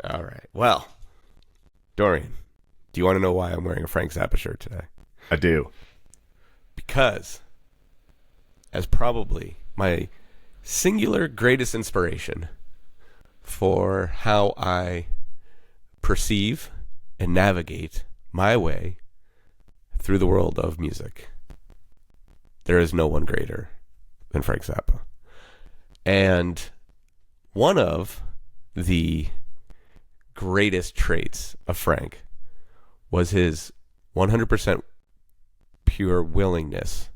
All right. Well, Dorian, do you want to know why I'm wearing a Frank Zappa shirt today? I do. Because, as probably my singular greatest inspiration for how I perceive and navigate my way through the world of music, there is no one greater than Frank Zappa. And one of the greatest traits of Frank was his 100% pure willingness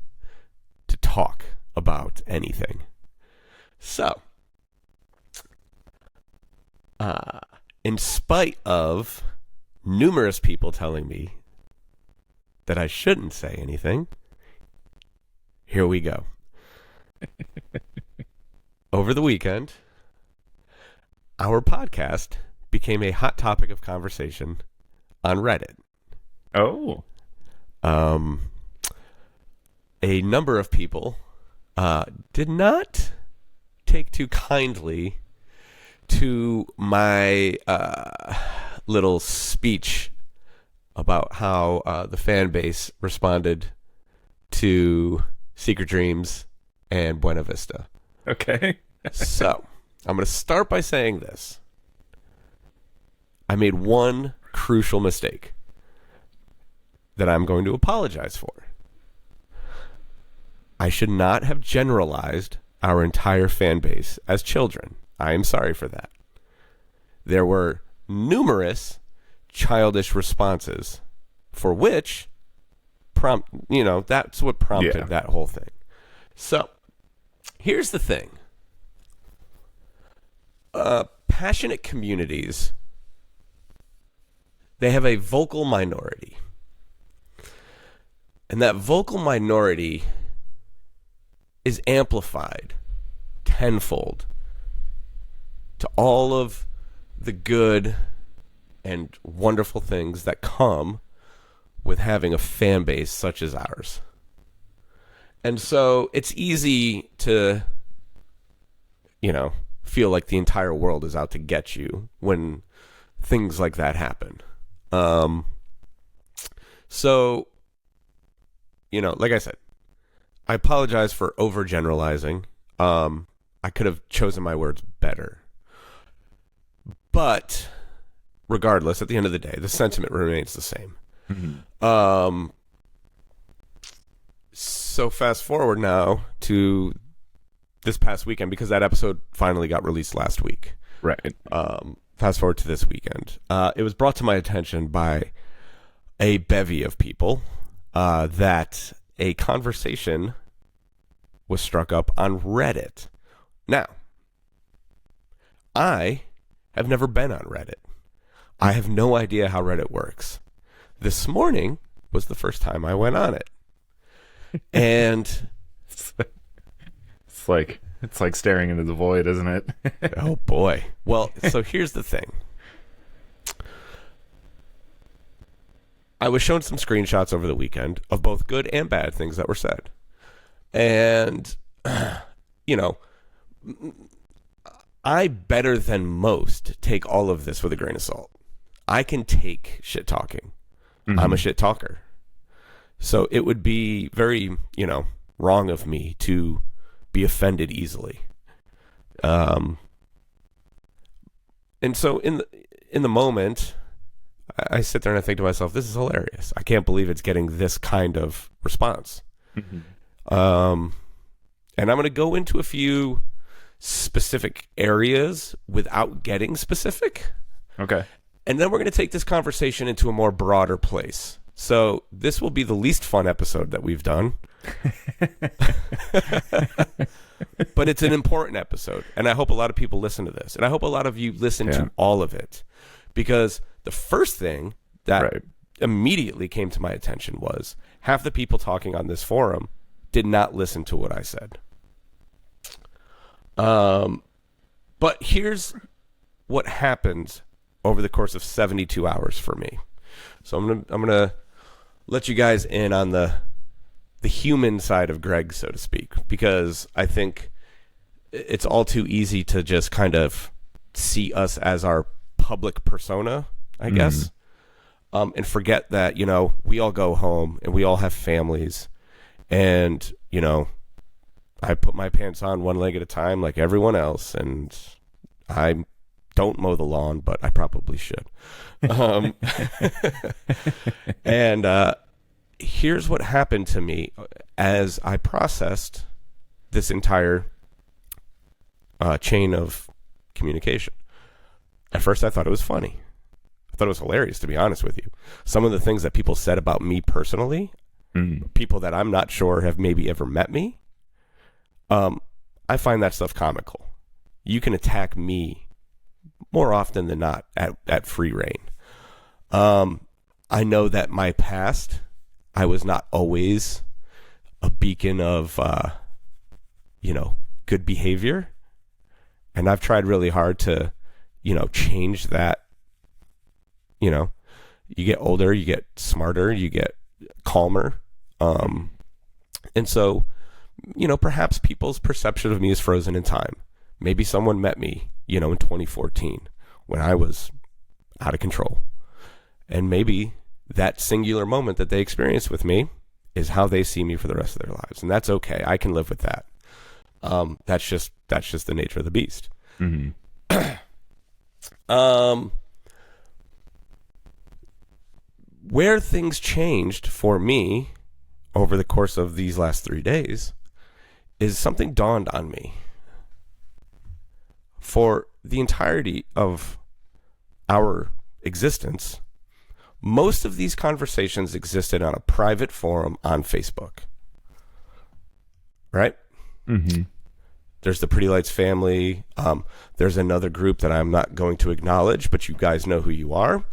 to talk about anything. So, in spite of numerous people telling me that I shouldn't say anything, here we go. Over the weekend, our podcast became a hot topic of conversation on Reddit. Oh. A number of people did not take too kindly to my little speech about how the fan base responded to Secret Dreams and Buena Vista. Okay. So, I'm going to start by saying this. I made one crucial mistake that I'm going to apologize for. I should not have generalized our entire fan base as children. I am sorry for that. There were numerous childish responses for which that's what prompted that whole thing. So, here's the thing. Passionate communities, they have a vocal minority. And that vocal minority is amplified tenfold to all of the good and wonderful things that come with having a fan base such as ours. And so it's easy to, feel like the entire world is out to get you when things like that happen. So, like I said, I apologize for overgeneralizing. I could have chosen my words better. But regardless, at the end of the day, the sentiment remains the same. Mm-hmm. So fast forward now to this past weekend, because that episode finally got released last week. Right. Fast forward to this weekend. It was brought to my attention by a bevy of people that a conversation was struck up on Reddit. Now, I have never been on Reddit. I have no idea how Reddit works. This morning was the first time I went on it. And it's like staring into the void, isn't it? Oh boy. Well, so here's the thing. I was shown some screenshots over the weekend of both good and bad things that were said. And, I, better than most, take all of this with a grain of salt. I can take shit talking. Mm-hmm. I'm a shit talker. So it would be very, wrong of me to be offended easily. And so in the moment, I sit there and I think to myself, this is hilarious. I can't believe it's getting this kind of response. Mm-hmm. And I'm going to go into a few specific areas without getting specific. Okay. And then we're going to take this conversation into a more broader place. So this will be the least fun episode that we've done. But it's an important episode. And I hope a lot of people listen to this. And I hope a lot of you listen to all of it. Because the first thing that immediately came to my attention was half the people talking on this forum did not listen to what I said. But here's what happened over the course of 72 hours for me. So I'm gonna let you guys in on the human side of Greg, so to speak, because I think it's all too easy to just kind of see us as our public persona, I guess, and forget that, we all go home and we all have families, and, I put my pants on one leg at a time like everyone else, and I don't mow the lawn, but I probably should. And here's what happened to me as I processed this entire chain of communication. At first, I thought it was funny. I thought it was hilarious, to be honest with you. Some of the things that people said about me personally, people that I'm not sure have maybe ever met me, I find that stuff comical. You can attack me more often than not at free reign. I know that my past, I was not always a beacon of, good behavior. And I've tried really hard to, change that. You get older, you get smarter, you get calmer. And so, perhaps people's perception of me is frozen in time. Maybe someone met me, in 2014 when I was out of control. And maybe that singular moment that they experienced with me is how they see me for the rest of their lives. And that's okay. I can live with that. That's just the nature of the beast. Mm-hmm. Where things changed for me over the course of these last 3 days is something dawned on me. For the entirety of our existence, most of these conversations existed on a private forum on Facebook. Right? Mm-hmm. There's the Pretty Lights family. There's another group that I'm not going to acknowledge, but you guys know who you are.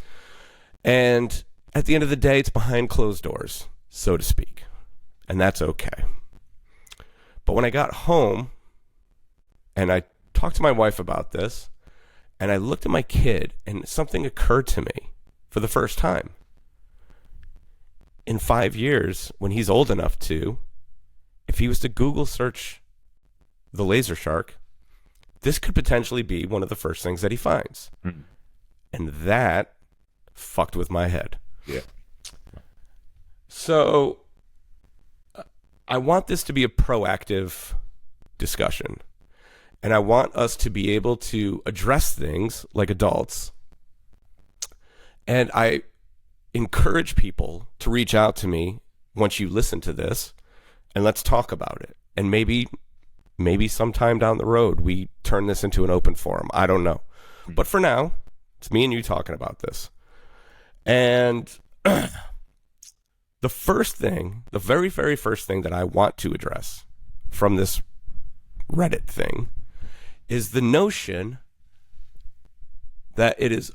And at the end of the day, it's behind closed doors, so to speak. And that's okay. But when I got home and I talked to my wife about this, and I looked at my kid, and something occurred to me for the first time. In 5 years, when he's old enough to, if he was to Google search the laser shark, this could potentially be one of the first things that he finds. Mm. And that fucked with my head. Yeah. So I want this to be a proactive discussion. And I want us to be able to address things like adults. And I encourage people to reach out to me once you listen to this, and let's talk about it. And maybe sometime down the road, we turn this into an open forum. I don't know. But for now, it's me and you talking about this. And the very, very first thing that I want to address from this Reddit thing is the notion that it is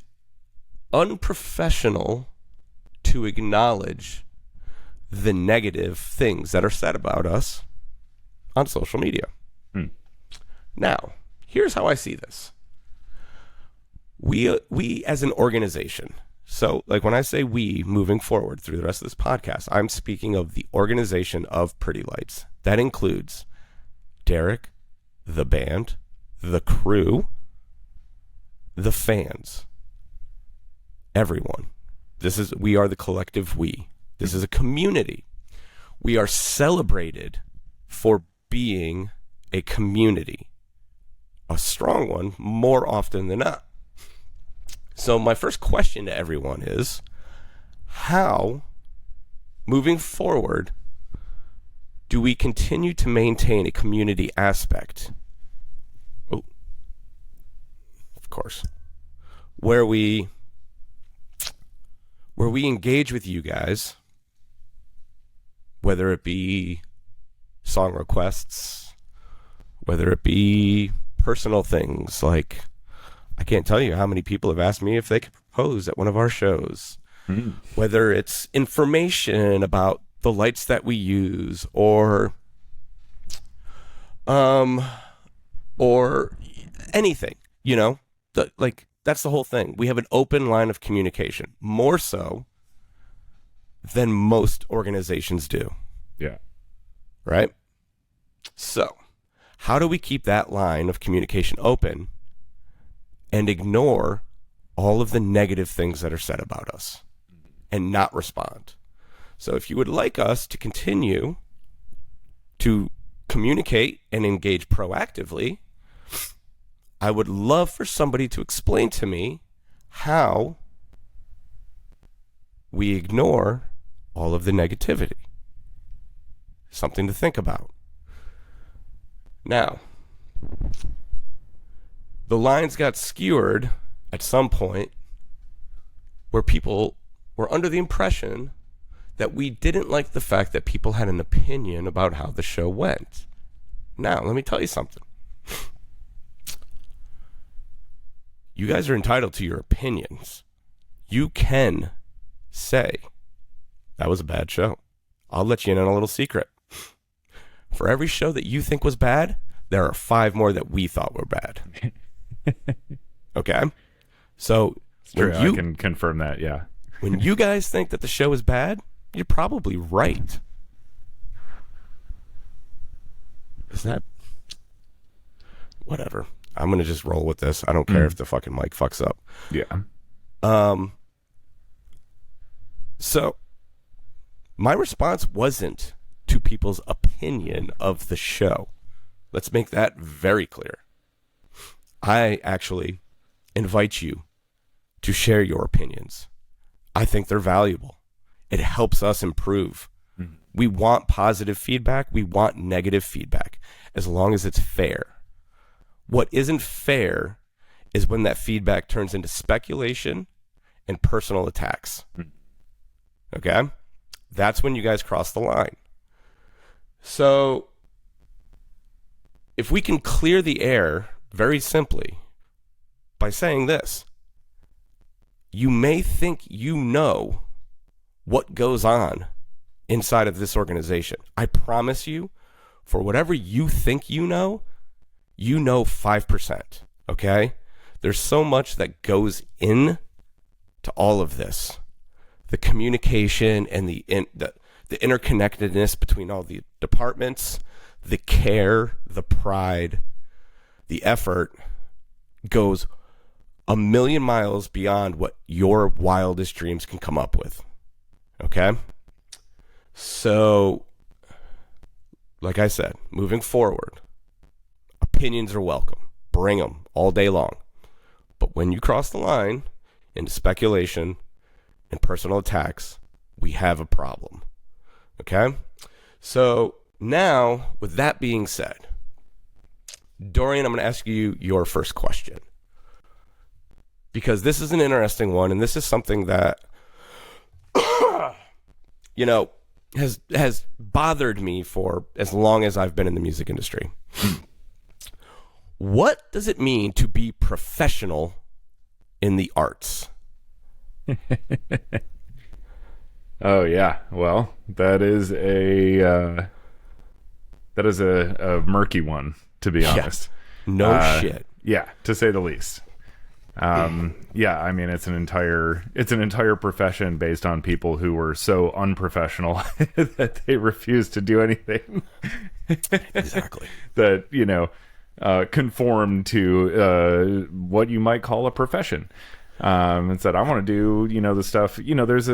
unprofessional to acknowledge the negative things that are said about us on social media. Now, here's how I see this. We as an organization, so like when I say we moving forward through the rest of this podcast, I'm speaking of the organization of Pretty Lights. That includes Derek, the band, the crew, the fans, everyone. We are the collective we. This is a community. We are celebrated for being a community, a strong one, more often than not. So my first question to everyone is, how, moving forward, do we continue to maintain a community aspect? Oh, of course. Where we engage with you guys, whether it be song requests, whether it be personal things like, I can't tell you how many people have asked me if they could propose at one of our shows, whether it's information about the lights that we use, or anything, that's the whole thing. We have an open line of communication, more so than most organizations do. Yeah. Right? So, how do we keep that line of communication open and ignore all of the negative things that are said about us and not respond. So if you would like us to continue to communicate and engage proactively, I would love for somebody to explain to me how we ignore all of the negativity. Something to think about. Now, the lines got skewered at some point where people were under the impression that we didn't like the fact that people had an opinion about how the show went. Now, let me tell you something. You guys are entitled to your opinions. You can say, that was a bad show. I'll let you in on a little secret. For every show that you think was bad, there are 5 more that we thought were bad. Okay? So, It's true. I can confirm that, yeah. When you guys think that the show is bad, you're probably right. Is that... Whatever. I'm going to just roll with this. I don't care if the fucking mic fucks up. Yeah. So, my response wasn't to people's opinion of the show. Let's make that very clear. I actually invite you to share your opinions. I think they're valuable. It helps us improve. Mm-hmm. We want positive feedback. We want negative feedback, as long as it's fair. What isn't fair is when that feedback turns into speculation and personal attacks. Mm-hmm. Okay? That's when you guys cross the line. So, if we can clear the air very simply by saying this, you may think you know what goes on inside of this organization. I promise you, for whatever you think you know 5%, okay? There's so much that goes in to all of this. The communication and the interconnectedness between all the departments, the care, the pride, the effort goes a million miles beyond what your wildest dreams can come up with. Okay? So, like I said, moving forward, opinions are welcome. Bring them all day long. But when you cross the line into speculation and personal attacks, we have a problem. Okay? So, now, with that being said, Dorian, I'm going to ask you your first question. Because this is an interesting one, and this is something that, has bothered me for as long as I've been in the music industry. What does it mean to be professional in the arts? Oh yeah, well, that is a murky one, to be honest. No shit. Yeah, to say the least. Yeah, I mean it's an entire profession based on people who were so unprofessional that they refused to do anything. Exactly. That conform to what you might call a profession. And said, I want to do the stuff. This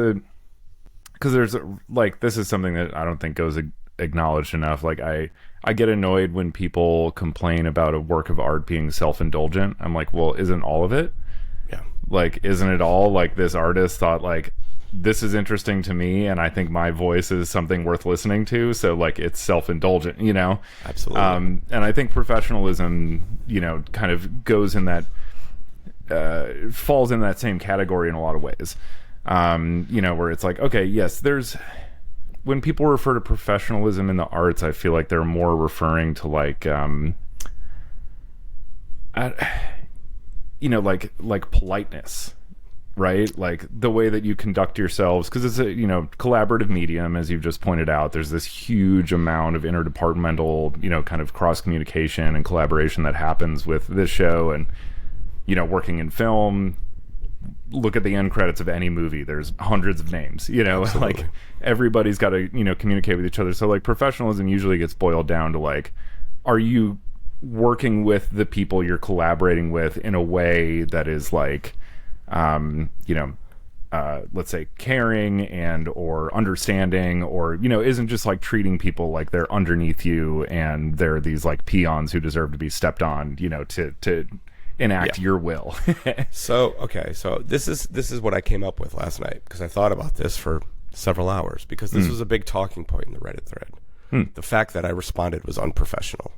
is something that I don't think goes acknowledged enough. Like I get annoyed when people complain about a work of art being self-indulgent. I'm like, well, isn't all of it? Yeah. Like, isn't it all like this artist thought like, this is interesting to me and I think my voice is something worth listening to. So like it's self-indulgent, Absolutely. And I think professionalism, kind of goes in that, falls in that same category in a lot of ways. Where it's like, okay, yes, when people refer to professionalism in the arts, I feel like they're more referring to like, like politeness, right? Like the way that you conduct yourselves, because it's a, collaborative medium, as you've just pointed out. There's this huge amount of interdepartmental, kind of cross communication and collaboration that happens with this show. And, working in film, look at the end credits of any movie, there's hundreds of names, Absolutely. Like everybody's got to, communicate with each other. So like professionalism usually gets boiled down to like, are you working with the people you're collaborating with in a way that is like, you know, let's say caring and or understanding, or, you know, isn't just like treating people like they're underneath you and they're these like peons who deserve to be stepped on, you know, to enact your will. So this is what I came up with last night, because I thought about this for several hours, because this was a big talking point in the Reddit thread. The fact that I responded was unprofessional.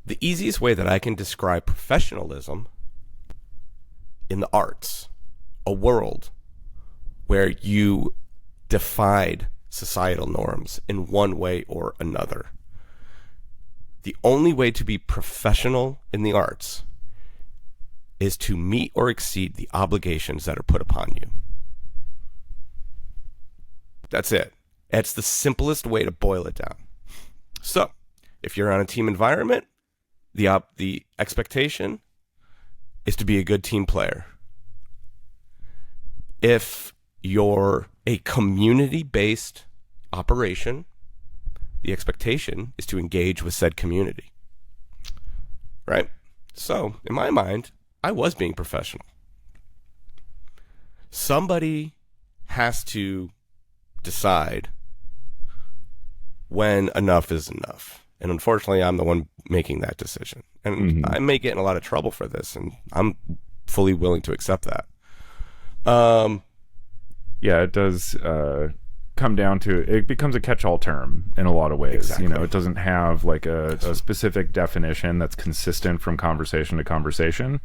The easiest way that I can describe professionalism in the arts, a world where you defied societal norms in one way or another. The only way to be professional in the arts is to meet or exceed the obligations that are put upon you. That's it. It's the simplest way to boil it down. So, if you're on a team environment, the expectation is to be a good team player. If you're a community-based operation, the expectation is to engage with said community. Right? So, in my mind, I was being professional. Somebody has to decide when enough is enough. And unfortunately, I'm the one making that decision. And I may get in a lot of trouble for this, and I'm fully willing to accept that. Yeah, it does come down to, it becomes a catch-all term in a lot of ways. Exactly. You know, it doesn't have like a specific definition that's consistent from conversation to conversation.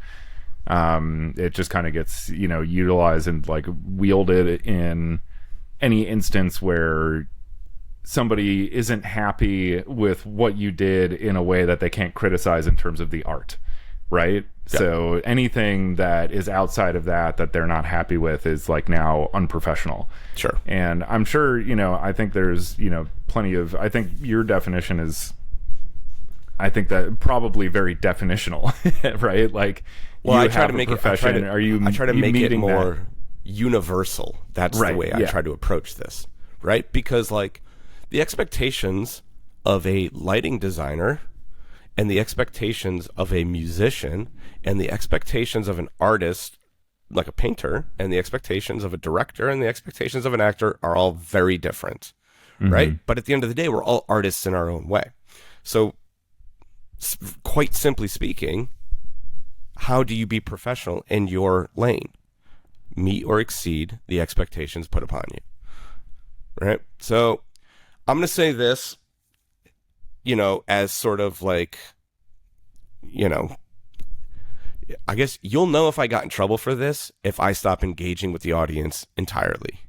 It just kind of gets, you know, utilized and like wielded in any instance where somebody isn't happy with what you did in a way that they can't criticize in terms of the art, right? Yeah. So anything that is outside of that they're not happy with is like now unprofessional. Sure. And I'm sure, you know, I think there's, you know, plenty of, I think your definition is, I think that probably very definitional, right? Like, well, you I try have to a make profession. it, I try to make it more universal. That's right, the way I try to approach this, right? Because like the expectations of a lighting designer and the expectations of a musician and the expectations of an artist like a painter and the expectations of a director and the expectations of an actor are all very different, right? But at the end of the day, we're all artists in our own way. So quite simply speaking, how do you be professional in your lane? Meet or exceed the expectations put upon you, right? So I'm going to say this, you know, as sort of like, you know, I guess you'll know if I got in trouble for this if I stop engaging with the audience entirely.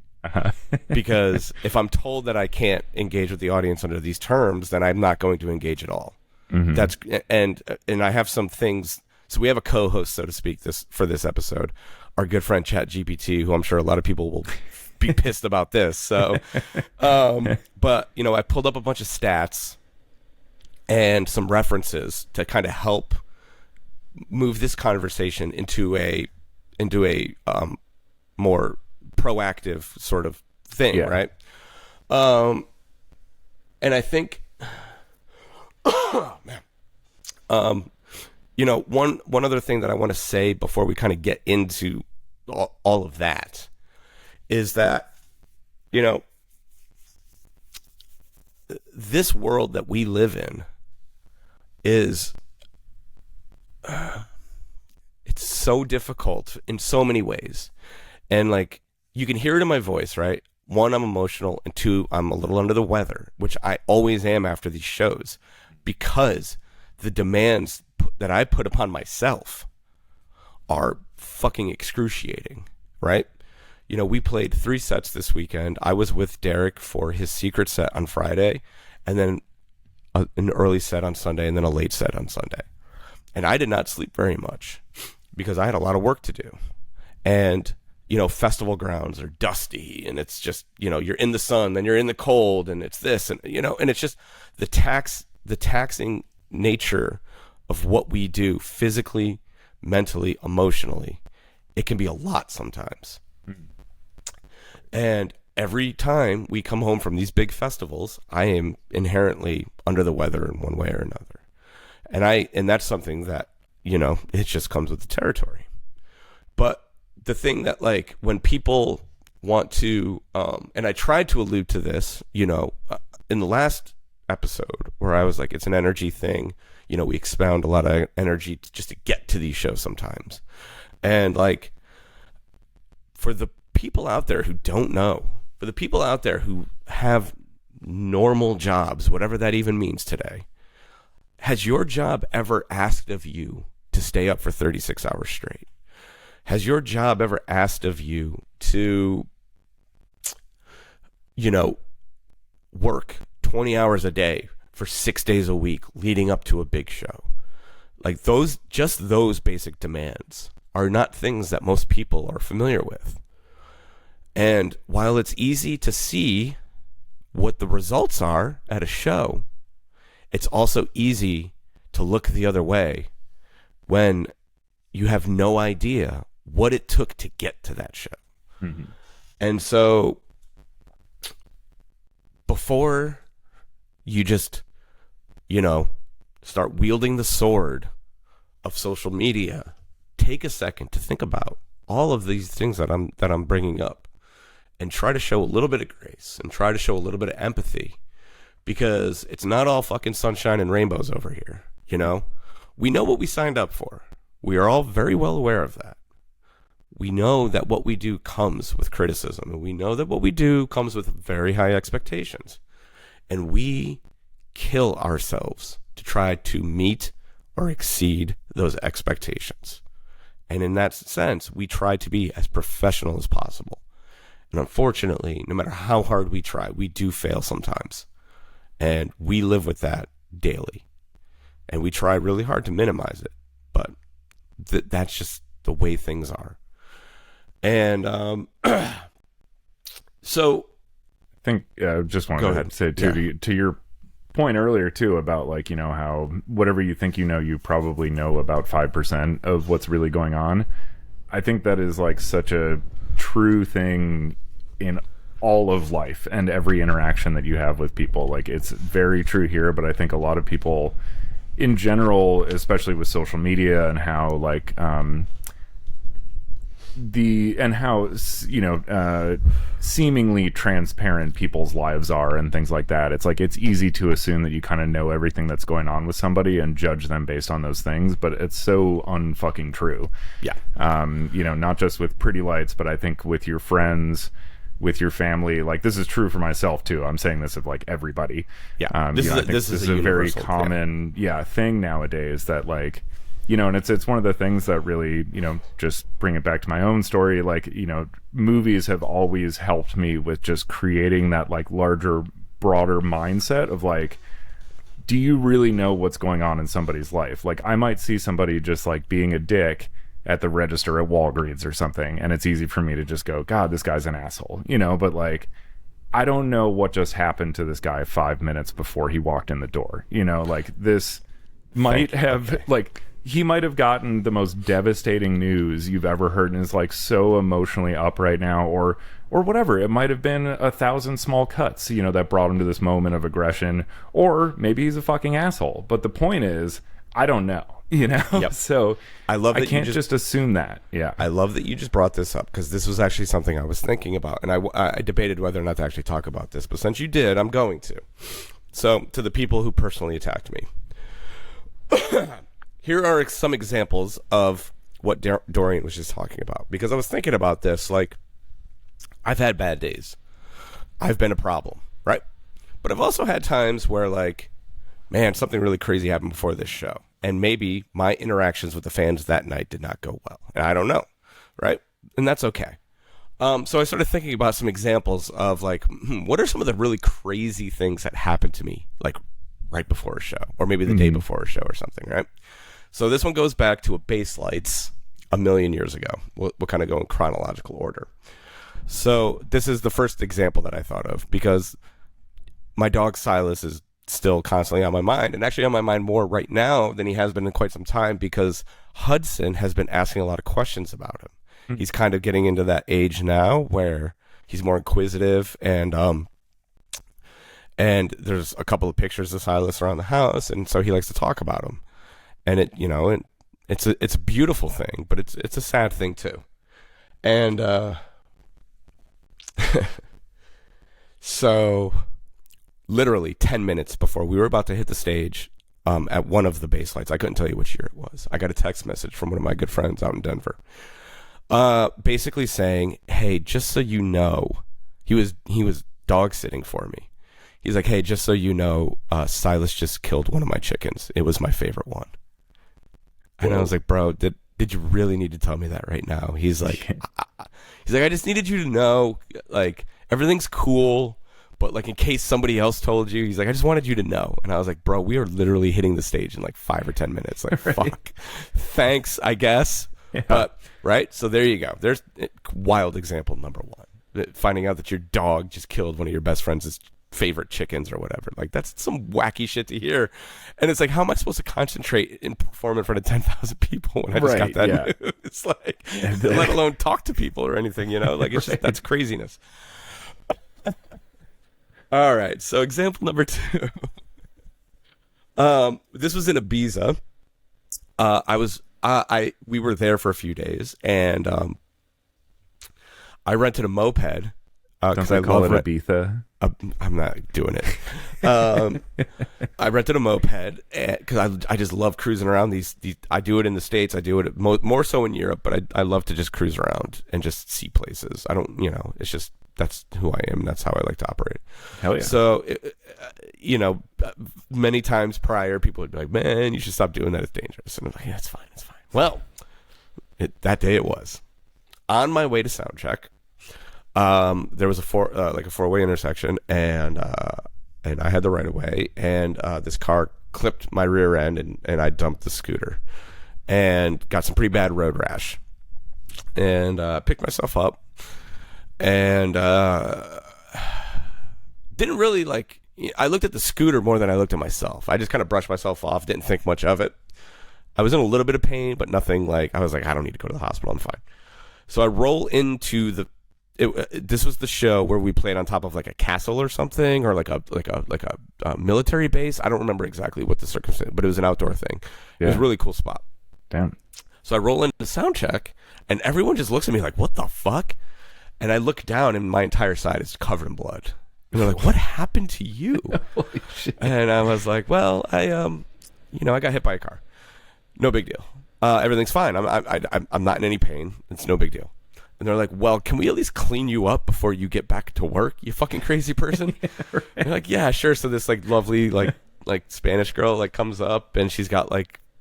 Because if I'm told that I can't engage with the audience under these terms, then I'm not going to engage at all. That's and I have some things. So we have a co-host, so to speak, for this episode, our good friend ChatGPT, who I'm sure a lot of people will be pissed about this. So, but you know, I pulled up a bunch of stats and some references to kind of help move this conversation into a more proactive sort of thing, right? And I think, oh, man, you know, one other thing that I want to say before we kind of get into all of that is that, you know, this world that we live in is it's so difficult in so many ways. And like, you can hear it in my voice, right? One, I'm emotional, and two, I'm a little under the weather, which I always am after these shows, because the demands that I put upon myself are fucking excruciating, right? You know, we played 3 sets this weekend. I was with Derek for his secret set on Friday, and then an early set on Sunday, and then a late set on Sunday. And I did not sleep very much because I had a lot of work to do. And, you know, festival grounds are dusty, and it's just, you know, you're in the sun, then you're in the cold, and it's this, and, you know, and it's just the taxing nature of what we do physically, mentally, emotionally. It can be a lot sometimes. And every time we come home from these big festivals, I am inherently under the weather in one way or another. And that's something that it just comes with the territory. But the thing that, like, when people want to, and I tried to allude to this, in the last episode where I was like, it's an energy thing. We expound a lot of energy just to get to these shows sometimes. And, like, for the people out there who don't know, for the people out there who have normal jobs, whatever that even means today, has your job ever asked of you to stay up for 36 hours straight? Has your job ever asked of you to, work 20 hours a day for 6 days a week leading up to a big show? Like, those basic demands are not things that most people are familiar with. And while it's easy to see what the results are at a show, it's also easy to look the other way when you have no idea what it took to get to that show. Mm-hmm. And so before you just, start wielding the sword of social media, take a second to think about all of these things that I'm bringing up, and try to show a little bit of grace and try to show a little bit of empathy, because it's not all fucking sunshine and rainbows over here. We know what we signed up for. We are all very well aware of that. We know that what we do comes with criticism, and we know that what we do comes with very high expectations. And we kill ourselves to try to meet or exceed those expectations. And in that sense, we try to be as professional as possible. And unfortunately, no matter how hard we try, we do fail sometimes. And we live with that daily. And we try really hard to minimize it. But that's just the way things are. And so I think I just wanted to say to your point earlier too about, like, how whatever you think you probably know about 5% of what's really going on. I think that is, like, such a true thing in all of life and every interaction that you have with people. Like, it's very true here, but I think a lot of people in general, especially with social media and how, like, seemingly transparent people's lives are and things like that. It's like, it's easy to assume that you kind of know everything that's going on with somebody and judge them based on those things, but it's so unfucking true. Yeah. Not just with pretty lights, but I think with your friends, with your family. Like, this is true for myself too. I'm saying this of, like, everybody. Yeah. This is a very common thing nowadays that, like, and it's one of the things that really, just bring it back to my own story. Like, movies have always helped me with just creating that, like, larger, broader mindset of, like, do you really know what's going on in somebody's life? Like, I might see somebody just, like, being a dick at the register at Walgreens or something, and it's easy for me to just go, God, this guy's an asshole, but, like, I don't know what just happened to this guy 5 minutes before he walked in the door. Like, this might have, like, he might have gotten the most devastating news you've ever heard and is, like, so emotionally up right now, or whatever. It might have been 1,000 small cuts, that brought him to this moment of aggression, or maybe he's a fucking asshole. But the point is, I don't know, Yep. So I can't just assume that. Yeah. I love that you just brought this up, because this was actually something I was thinking about, and I debated whether or not to actually talk about this, but since you did, I'm going to. So, to the people who personally attacked me, here are some examples of what Dorian was just talking about, because I was thinking about this. Like, I've had bad days. I've been a problem, right? But I've also had times where, like, man, something really crazy happened before this show, and maybe my interactions with the fans that night did not go well, and I don't know, right? And that's okay. So I started thinking about some examples of, like, what are some of the really crazy things that happened to me, like, right before a show, or maybe the day before a show or something, right? So this one goes back to a Base Lights a million years ago. We'll kind of go in chronological order. So this is the first example that I thought of, because my dog Silas is still constantly on my mind, and actually on my mind more right now than he has been in quite some time, because Hudson has been asking a lot of questions about him. Mm-hmm. He's kind of getting into that age now where he's more inquisitive, and there's a couple of pictures of Silas around the house, and so he likes to talk about him. And it It's a beautiful thing, but it's a sad thing too. And so literally 10 minutes before we were about to hit the stage, at one of the bass lights, I couldn't tell you which year it was, I got a text message from one of my good friends out in Denver, basically saying, hey, just so you know, he was dog sitting for me. He's like, hey, just so you know, Silas just killed one of my chickens. It was my favorite one. And I was like, bro, did you really need to tell me that right now? He's like, I just needed you to know, like, everything's cool, but like in case somebody else told you, he's like, I just wanted you to know. And I was like, bro, we are literally hitting the stage in like 5 or 10 minutes. Like, right. Fuck. Thanks, I guess. Yeah. But right. So there you go. There's wild example number one. Finding out that your dog just killed one of your best friends' favorite chickens or whatever. Like, that's some wacky shit to hear. And it's like, how am I supposed to concentrate and perform in front of 10,000 people when I just got that news? It's like, let alone talk to people or anything, you know? Like, it's just, that's craziness. All right. So example number 2. This was in Ibiza. We were there for a few days, and I rented a moped. Because I call it Ibiza. I'm not doing it. I rented a moped because I just love cruising around these. I do it in the States. I do it more so in Europe, but I love to just cruise around and just see places. I don't, it's just, that's who I am. That's how I like to operate. Hell yeah. So, many times prior, people would be like, man, you should stop doing that. It's dangerous. And I'm like, yeah, it's fine. It's fine. Well, that day it was. On my way to sound check, there was a four-way intersection, and I had the right of way, and this car clipped my rear end, and I dumped the scooter and got some pretty bad road rash, and picked myself up, and didn't really I looked at the scooter more than I looked at myself. I just kind of brushed myself off, didn't think much of it. I was in a little bit of pain, but nothing I was like, I don't need to go to the hospital, I'm fine. So I roll into this was the show where we played on top of like a castle or something, or like a military base. I don't remember exactly what the circumstance, but it was an outdoor thing. Yeah. It was a really cool spot. Damn. So I roll into the sound check, and everyone just looks at me like, what the fuck? And I look down, and my entire side is covered in blood. And they're like, what happened to you? Holy shit. And I was like, well, I got hit by a car. No big deal. Everything's fine. I'm not in any pain. It's no big deal. And they're like, well, can we at least clean you up before you get back to work, you fucking crazy person? Yeah, right. And they're like, yeah, sure. So this lovely Spanish girl comes up, and she's got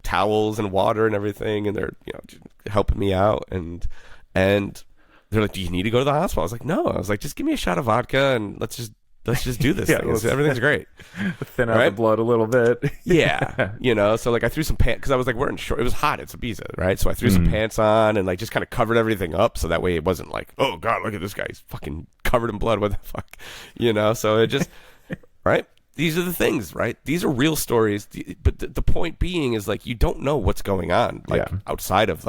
towels and water and everything, and they're helping me out, and they're like, do you need to go to the hospital? I was like, no. I was like, just give me a shot of vodka and let's just do this thing. Everything's great. Thin out the blood a little bit. Yeah. So I threw some pants, because I was wearing short. It was hot. It's Ibiza, right? So I threw some pants on and just kind of covered everything up, so that way it wasn't oh God, look at this guy. He's fucking covered in blood. What the fuck? So it just, right? These are the things, right? These are real stories. But the point being is you don't know what's going on outside of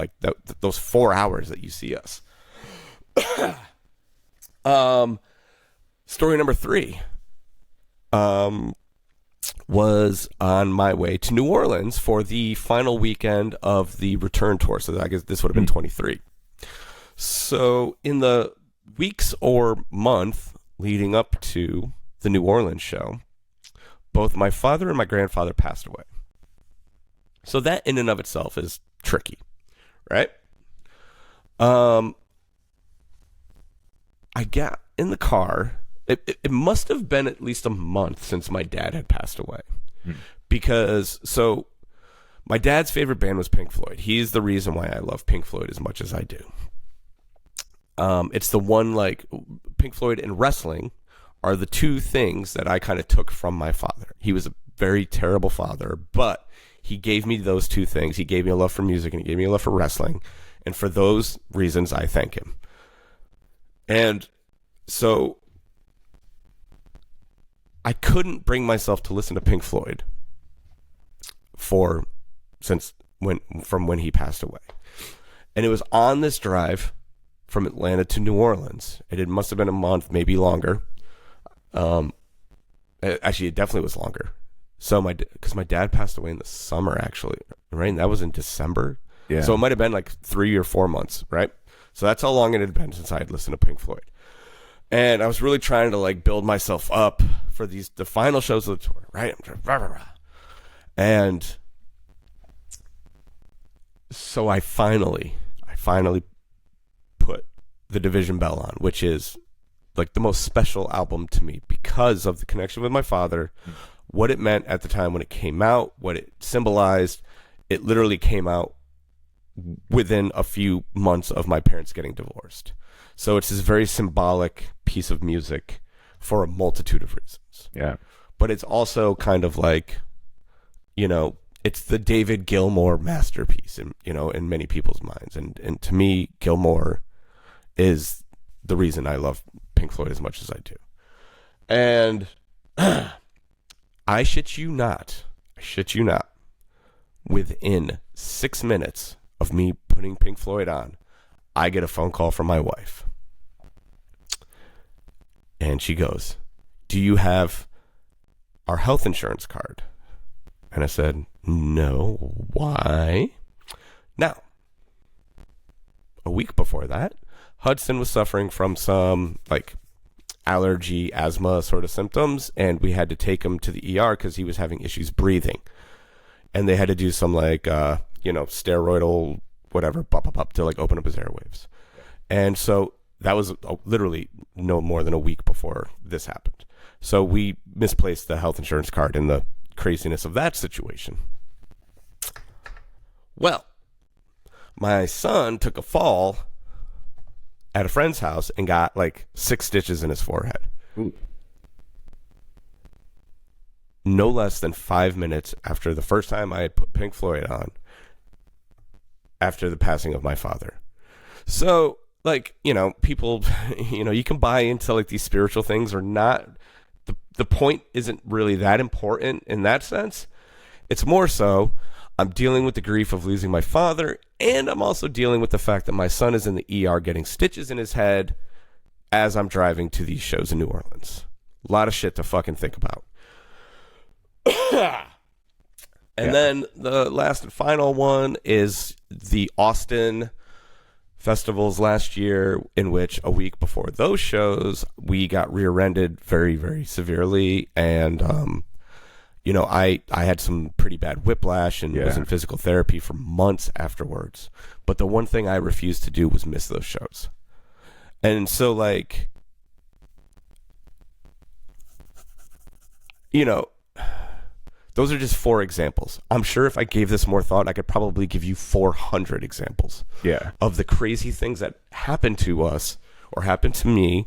those 4 hours that you see us. Story number 3 was on my way to New Orleans for the final weekend of the return tour. So I guess this would have been 23. So in the weeks or month leading up to the New Orleans show, both my father and my grandfather passed away. So that in and of itself is tricky, right? I got in the car. It must have been at least a month since my dad had passed away. Because, my dad's favorite band was Pink Floyd. He's the reason why I love Pink Floyd as much as I do. It's the one, Pink Floyd and wrestling are the two things that I kind of took from my father. He was a very terrible father, but he gave me those two things. He gave me a love for music, and he gave me a love for wrestling. And for those reasons, I thank him. And so I couldn't bring myself to listen to Pink Floyd from when he passed away. And it was on this drive from Atlanta to New Orleans, and it must have been a month, maybe longer. Actually, it definitely was longer. So because my dad passed away in the summer, actually, right? And that was in December. Yeah. So it might have been like 3 or 4 months, right? So that's how long it had been since I had listened to Pink Floyd. And I was really trying to like build myself up for the final shows of the tour, right? And so I finally put The Division Bell on, which is like the most special album to me because of the connection with my father, what it meant at the time when it came out, what it symbolized. It literally came out within a few months of my parents getting divorced. So it's this very symbolic piece of music for a multitude of reasons. Yeah. But it's also kind of like, you know, it's the David Gilmour masterpiece in, you know, in many people's minds. And to me, Gilmour is the reason I love Pink Floyd as much as I do. And I shit you not, within 6 minutes of me putting Pink Floyd on, I get a phone call from my wife. And she goes, "Do you have our health insurance card?" And I said, "No." "Why?" Now, a week before that, Hudson was suffering from some like allergy, asthma sort of symptoms, and we had to take him to the ER because he was having issues breathing. And they had to do some like, steroidal whatever, to like open up his airwaves. And so that was literally no more than a week before this happened. So we misplaced the health insurance card in the craziness of that situation. Well, my son took a fall at a friend's house and got like 6 stitches in his forehead. Ooh. No less than 5 minutes after the first time I had put Pink Floyd on, after the passing of my father. So, like, you know, people, you know, you can buy into like these spiritual things or not. The point isn't really that important in that sense. It's more so I'm dealing with the grief of losing my father, and I'm also dealing with the fact that my son is in the ER getting stitches in his head as I'm driving to these shows in New Orleans. A lot of shit to fucking think about. And then the last and final one is the Austin festivals last year, in which a week before those shows, we got rear-ended very, very severely. And, you know, I had some pretty bad whiplash and was in physical therapy for months afterwards. But the one thing I refused to do was miss those shows. And so, like, you know, those are just 4 examples. I'm sure if I gave this more thought, I could probably give you 400 examples of the crazy things that happened to us or happened to me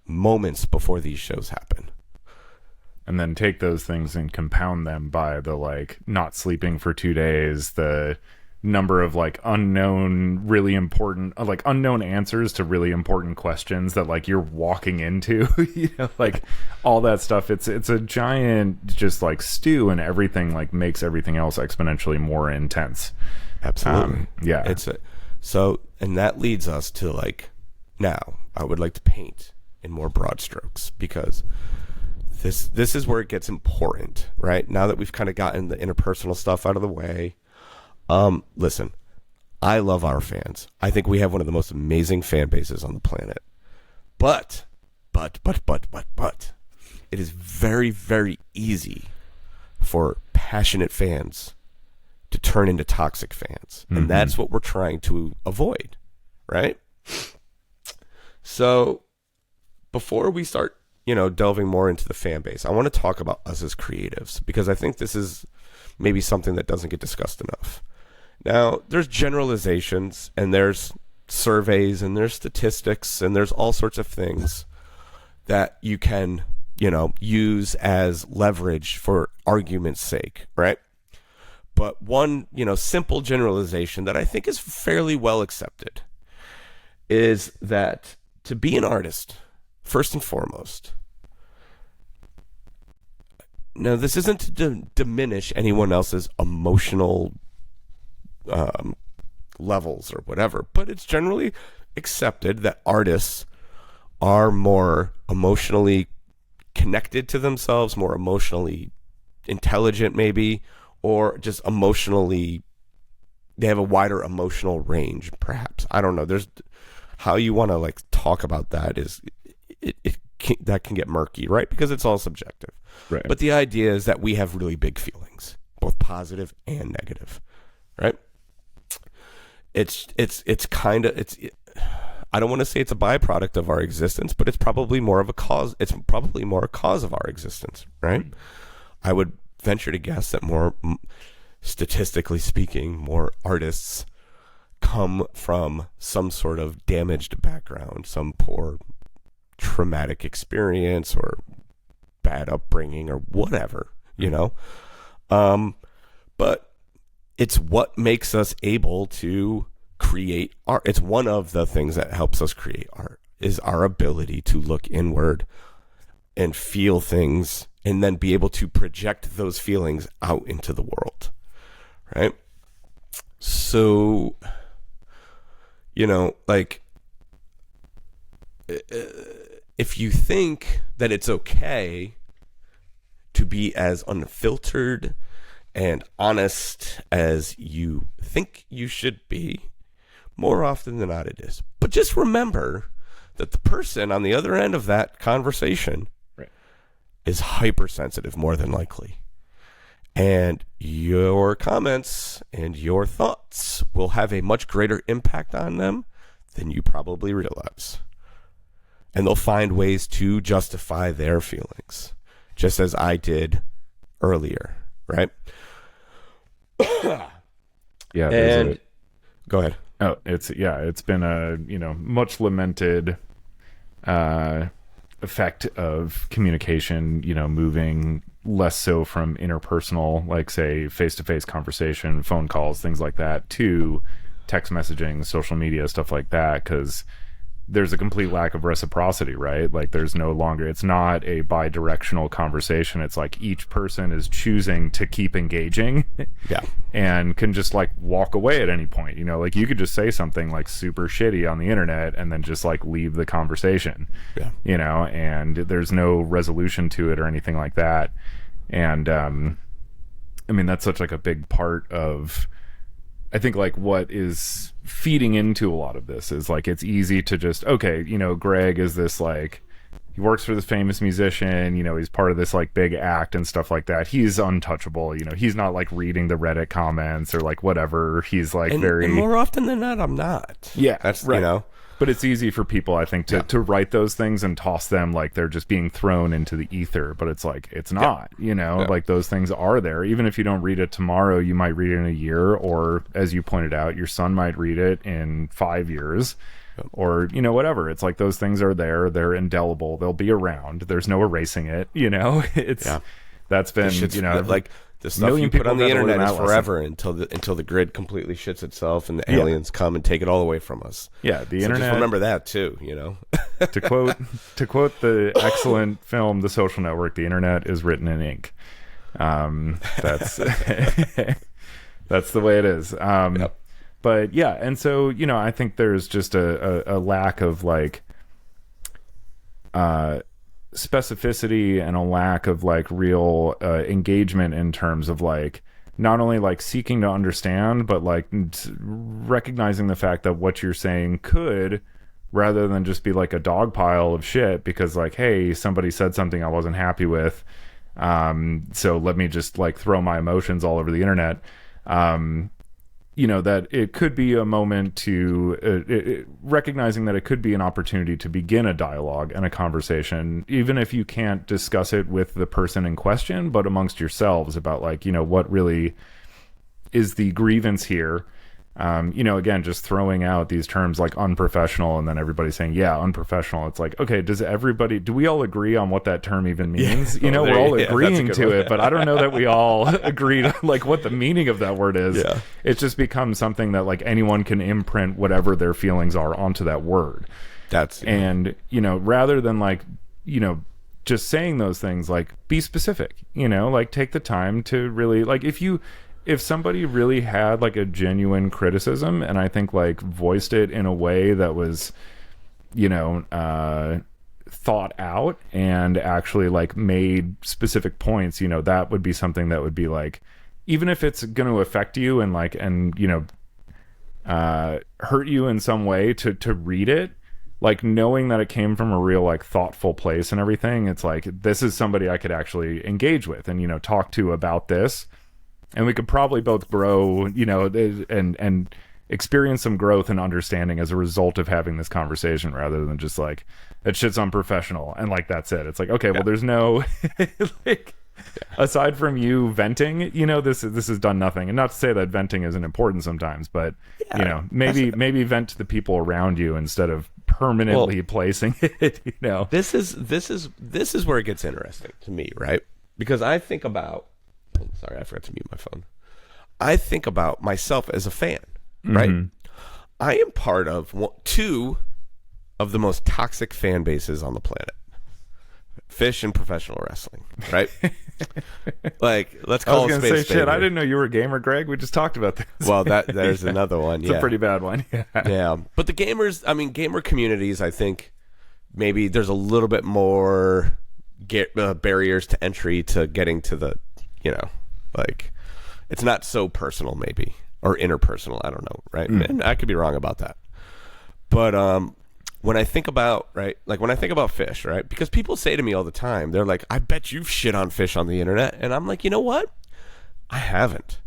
moments before these shows happen. And then take those things and compound them by the, like, not sleeping for 2 days, the number of, like, unknown, really important, like, unknown answers to really important questions that, like, you're walking into, you know, like, all that stuff. It's a giant, just, like, stew, and everything, like, makes everything else exponentially more intense. Absolutely. Yeah. So, and that leads us to, like, now, I would like to paint in more broad strokes, because this is where it gets important, right? Now that we've kind of gotten the interpersonal stuff out of the way. Listen, I love our fans. I think we have one of the most amazing fan bases on the planet. But, it is very, very easy for passionate fans to turn into toxic fans. Mm-hmm. And that's what we're trying to avoid, right? So, before we start, you know, delving more into the fan base, I want to talk about us as creatives, because I think this is maybe something that doesn't get discussed enough. Now, there's generalizations, and there's surveys, and there's statistics, and there's all sorts of things that you can, you know, use as leverage for argument's sake, right? But one, you know, simple generalization that I think is fairly well accepted is that to be an artist, first and foremost, now this isn't to diminish anyone else's emotional levels or whatever, but it's generally accepted that artists are more emotionally connected to themselves, more emotionally intelligent maybe, or just emotionally they have a wider emotional range, perhaps. I don't know. There's how you want to like talk about that is that can get murky, right? Because it's all subjective. Right. But the idea is that we have really big feelings, both positive and negative, right? It's kind of I don't want to say it's a byproduct of our existence, but it's probably more of a cause. It's probably more a cause of our existence, right? I would venture to guess that more, statistically speaking, more artists come from some sort of damaged background, some poor traumatic experience or bad upbringing or whatever, you know? But it's what makes us able to create art. It's one of the things that helps us create art, is our ability to look inward and feel things and then be able to project those feelings out into the world, right? So, you know, like, if you think that it's okay to be as unfiltered and honest as you think you should be, more often than not it is. But just remember that the person on the other end of that conversation is hypersensitive, more than likely. And your comments and your thoughts will have a much greater impact on them than you probably realize. And they'll find ways to justify their feelings, just as I did earlier, right? Yeah. And go ahead. Oh, it's been a, much lamented effect of communication, moving less so from interpersonal, like say face-to-face conversation, phone calls, things like that, to text messaging, social media, stuff like that, because there's a complete lack of reciprocity, right? Like there's no longer, it's not a bi-directional conversation. It's like each person is choosing to keep engaging and can just like walk away at any point. Like you could just say something like super shitty on the internet and then just like leave the conversation, and there's no resolution to it or anything like that. And, I mean, that's such like a big part of, I think like what is feeding into a lot of this is like it's easy to just, okay, Greg is this like, he works for this famous musician, he's part of this like big act and stuff like that. He's untouchable, he's not like reading the Reddit comments or like whatever. He's like and more often than not, I'm not. Yeah, that's right. But it's easy for people, I think, to write those things and toss them like they're just being thrown into the ether. But it's like, it's not, like those things are there. Even if you don't read it tomorrow, you might read it in a year. Or as you pointed out, your son might read it in 5 years or, whatever. It's like those things are there. They're indelible. They'll be around. There's no erasing it. That's been, like the stuff you put on the internet is forever until the grid completely shits itself and the aliens come and take it all away from us. Yeah, the internet. Just remember that too, to quote the excellent film The Social Network, the internet is written in ink. That's that's the way it is. But yeah, and so I think there's just a lack of like specificity and a lack of like real engagement in terms of like not only like seeking to understand, but like recognizing the fact that what you're saying could, rather than just be like a dog pile of shit because like, hey, somebody said something I wasn't happy with, so let me just like throw my emotions all over the internet. That it could be a moment to recognizing that it could be an opportunity to begin a dialogue and a conversation, even if you can't discuss it with the person in question, but amongst yourselves about like, what really is the grievance here. Again, just throwing out these terms like unprofessional and then everybody saying, yeah, unprofessional. It's like, okay, do we all agree on what that term even means? We're all agreeing to it, but I don't know that we all agree to like what the meaning of that word is. Yeah. It's just become something that like anyone can imprint whatever their feelings are onto that word. And, rather than like, just saying those things, like be specific, like take the time to really like, if somebody really had like a genuine criticism and I think like voiced it in a way that was, thought out and actually like made specific points, that would be something that would be like, even if it's going to affect you and like, and, hurt you in some way to read it, like knowing that it came from a real like thoughtful place and everything, it's like, this is somebody I could actually engage with and, you know, talk to about this, and we could probably both grow, you know, and experience some growth and understanding as a result of having this conversation, rather than just like, that shit's unprofessional and like that's it. It's like, okay, well, there's no like, aside from you venting, you know, this has done nothing. And not to say that venting isn't important sometimes, but you know, maybe vent to the people around you instead of permanently placing it, you know. This is where it gets interesting to me, right? Because I think about, sorry, I forgot to mute my phone. I think about myself as a fan, right? I am part of two of the most toxic fan bases on the planet. Fish and professional wrestling, right? Like, let's call it space. Shit, I didn't know you were a gamer, Greg. We just talked about this. Well, there's another one. It's a pretty bad one. Yeah. But the gamers, I mean, gamer communities, I think maybe there's a little bit more barriers to entry to getting to the, you know, like, it's not so personal maybe, or interpersonal. I don't know, right? And I could be wrong about that. But when I think about, right, like when I think about Fish, right, because people say to me all the time, they're like, I bet you've shit on Fish on the internet. And I'm like, you know what? I haven't.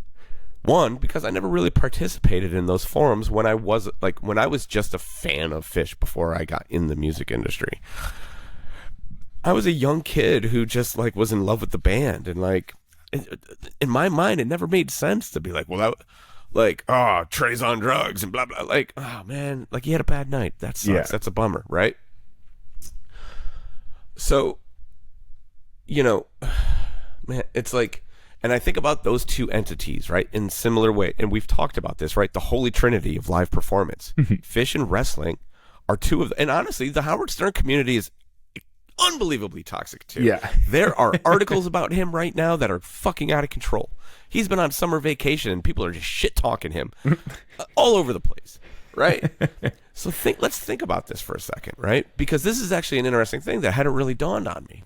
One, because I never really participated in those forums when I was just a fan of Fish before I got in the music industry. I was a young kid who just like was in love with the band, and like in my mind it never made sense to be like, well, like, oh, Trey's on drugs and blah blah, like, oh man, like he had a bad night, that sucks. Yeah. That's a bummer, right? So, you know, man, it's like, and I think about those two entities, right, in similar way, and we've talked about this, right, the holy trinity of live performance. Fish and wrestling are two of, and honestly, the Howard Stern community is unbelievably toxic too. Yeah. There are articles about him right now that are fucking out of control. He's been on summer vacation and people are just shit talking him all over the place, right? So let's think about this for a second, right? Because this is actually an interesting thing that hadn't really dawned on me.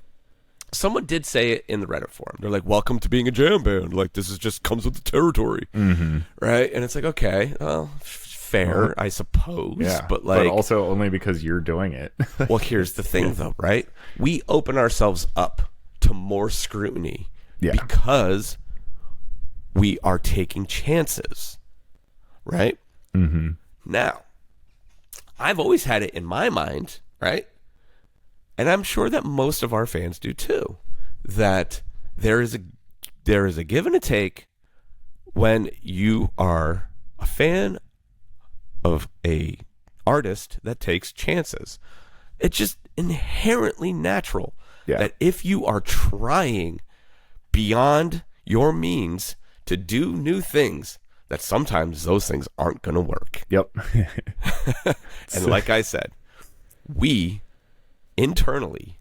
Someone did say it in the Reddit forum. They're like, welcome to being a jam band. Like, this is just comes with the territory, right? And it's like, okay, well, fair, I suppose. Yeah, but like, but also only because you're doing it. Well, here's the thing, though, right? We open ourselves up to more scrutiny because we are taking chances, right? Now, I've always had it in my mind, right? And I'm sure that most of our fans do too, that there is a give and a take when you are a fan of a artist that takes chances. It's just inherently natural that if you are trying beyond your means to do new things, that sometimes those things aren't going to work. Yep. And like I said, we internally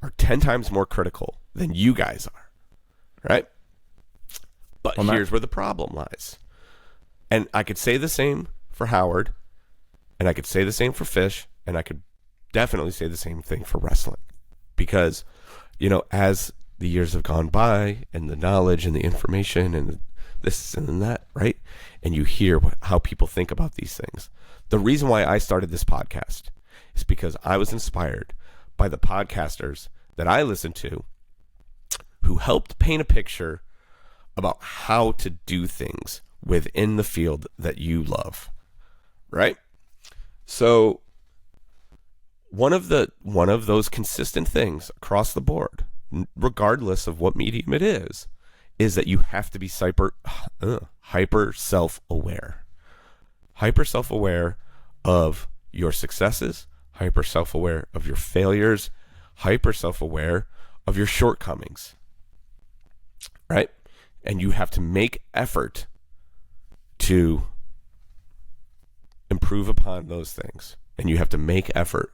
are 10 times more critical than you guys are, right? But here's where the problem lies. And I could say the same for Howard, and I could say the same for Fish, and I could definitely say the same thing for wrestling. Because, you know, as the years have gone by, and the knowledge and the information and this and that, right? And you hear how people think about these things. The reason why I started this podcast is because I was inspired by the podcasters that I listened to who helped paint a picture about how to do things within the field that you love, right? So one of those consistent things across the board, regardless of what medium it is that you have to be hyper self-aware. Hyper self-aware of your successes, hyper self-aware of your failures, hyper self-aware of your shortcomings, right? And you have to make effort to improve upon those things. And you have to make effort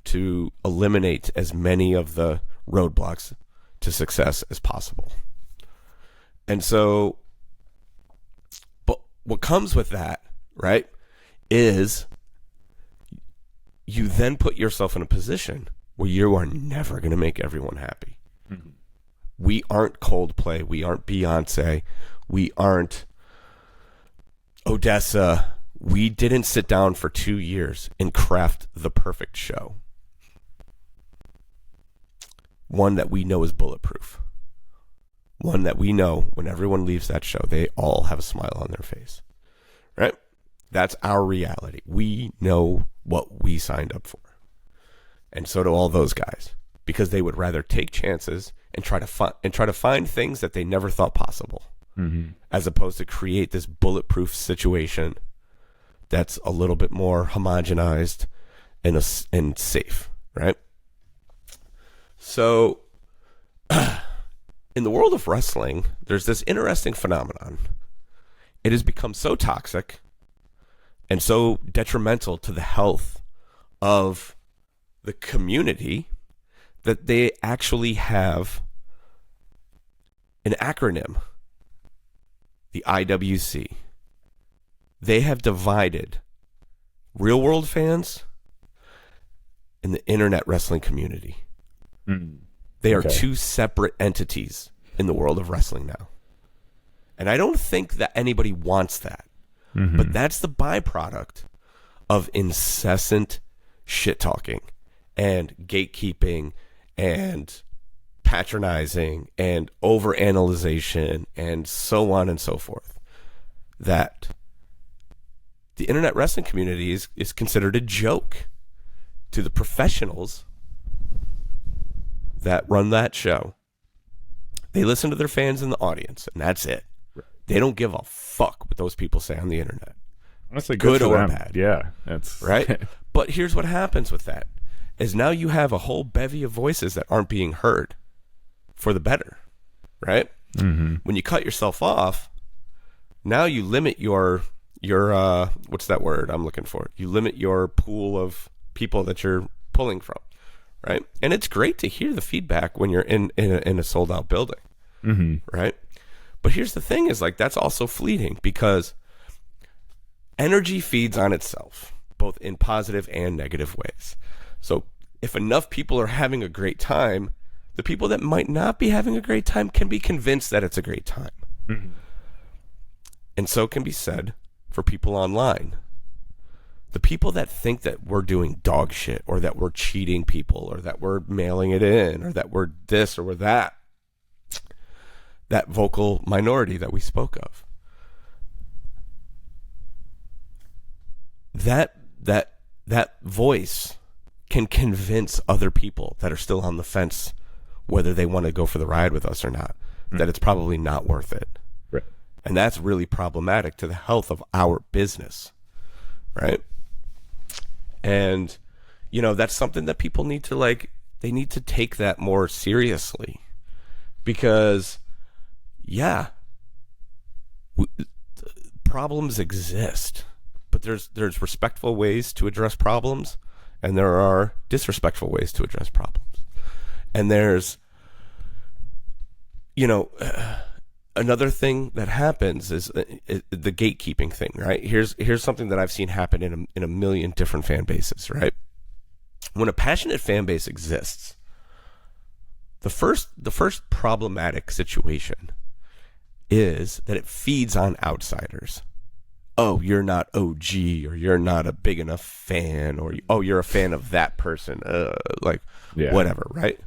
to eliminate as many of the roadblocks to success as possible. And so, but what comes with that, right, is you then put yourself in a position where you are never going to make everyone happy. We aren't Coldplay. We aren't Beyonce. We aren't Odessa. We didn't sit down for 2 years and craft the perfect show. One that we know is bulletproof. One that we know when everyone leaves that show, they all have a smile on their face. Right? That's our reality. We know what we signed up for. And so do all those guys. Because they would rather take chances and try to find things that they never thought possible. Mm-hmm. As opposed to create this bulletproof situation that's a little bit more homogenized and safe, right? So, in the world of wrestling, there's this interesting phenomenon. It has become so toxic and so detrimental to the health of the community that they actually have an acronym, the IWC. They have divided real world fans and the internet wrestling community. They are two separate entities in the world of wrestling now. And I don't think that anybody wants that. Mm-hmm. But that's the byproduct of incessant shit talking and gatekeeping and patronizing and overanalyzation and so on and so forth. That the internet wrestling community is considered a joke to the professionals that run that show. They listen to their fans in the audience, and that's it. Right. They don't give a fuck what those people say on the internet. Honestly, good or them. Bad. Yeah, that's right. But here's what happens with that: is now you have a whole bevy of voices that aren't being heard for the better, right? Mm-hmm. When you cut yourself off, now you limit your what's that word I'm looking for? You limit your pool of people that you're pulling from. Right, and it's great to hear the feedback when you're in a sold out building, mm-hmm. right? But here's the thing: is like that's also fleeting because energy feeds on itself, both in positive and negative ways. So if enough people are having a great time, the people that might not be having a great time can be convinced that it's a great time, mm-hmm. and so can be said for people online. The people that think that we're doing dog shit or that we're cheating people or that we're mailing it in or that we're this or we're that vocal minority that we spoke of, that voice can convince other people that are still on the fence whether they want to go for the ride with us or not, that it's probably not worth it. Right. And that's really problematic to the health of our business, right? And, that's something that people need to they need to take that more seriously because, problems exist, but there's respectful ways to address problems and there are disrespectful ways to address problems. And there's, another thing that happens is the gatekeeping thing, right? Here's something that I've seen happen in a million different fan bases, right? When a passionate fan base exists, the first problematic situation is that it feeds on outsiders. Oh, you're not OG, or you're not a big enough fan, or you're a fan of that person, whatever, right?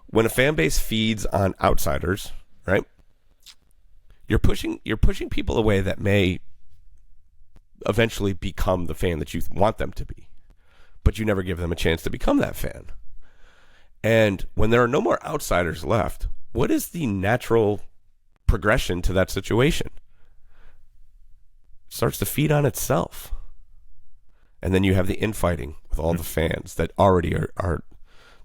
When a fan base feeds on outsiders, right? You're pushing people away that may eventually become the fan that you want them to be, but you never give them a chance to become that fan. And when there are no more outsiders left, what is the natural progression to that situation? It starts to feed on itself. And then you have the infighting with all the fans that already are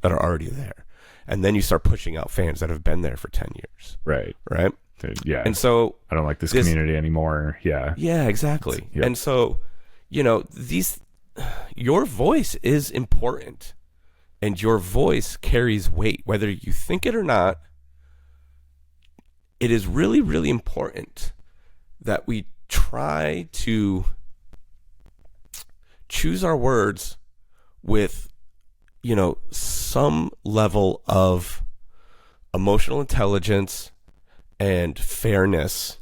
already there. And then you start pushing out fans that have been there for 10 years. Right. Right? Yeah. And so I don't like this community anymore. Yeah. Yeah, exactly. Yep. And so, your voice is important and your voice carries weight, whether you think it or not. It is really, really important that we try to choose our words with, some level of emotional intelligence and fairness,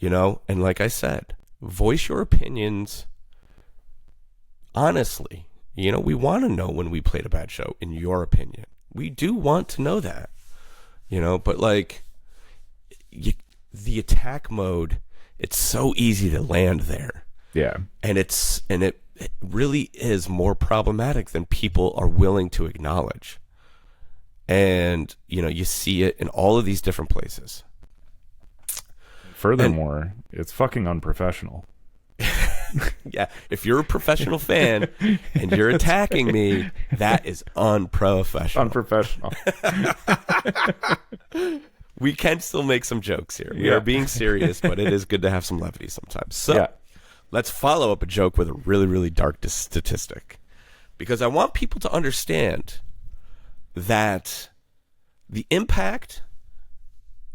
and like I said, voice your opinions honestly. We want to know when we played a bad show, in your opinion. We do want to know that, but like the attack mode, it's so easy to land there. Yeah. And it really is more problematic than people are willing to acknowledge. And, you see it in all of these different places. Furthermore, it's fucking unprofessional. Yeah, if you're a professional fan and you're attacking me, that is unprofessional. Unprofessional. We can still make some jokes here. We are being serious, but it is good to have some levity sometimes. So let's follow up a joke with a really, really dark statistic, because I want people to understand that the impact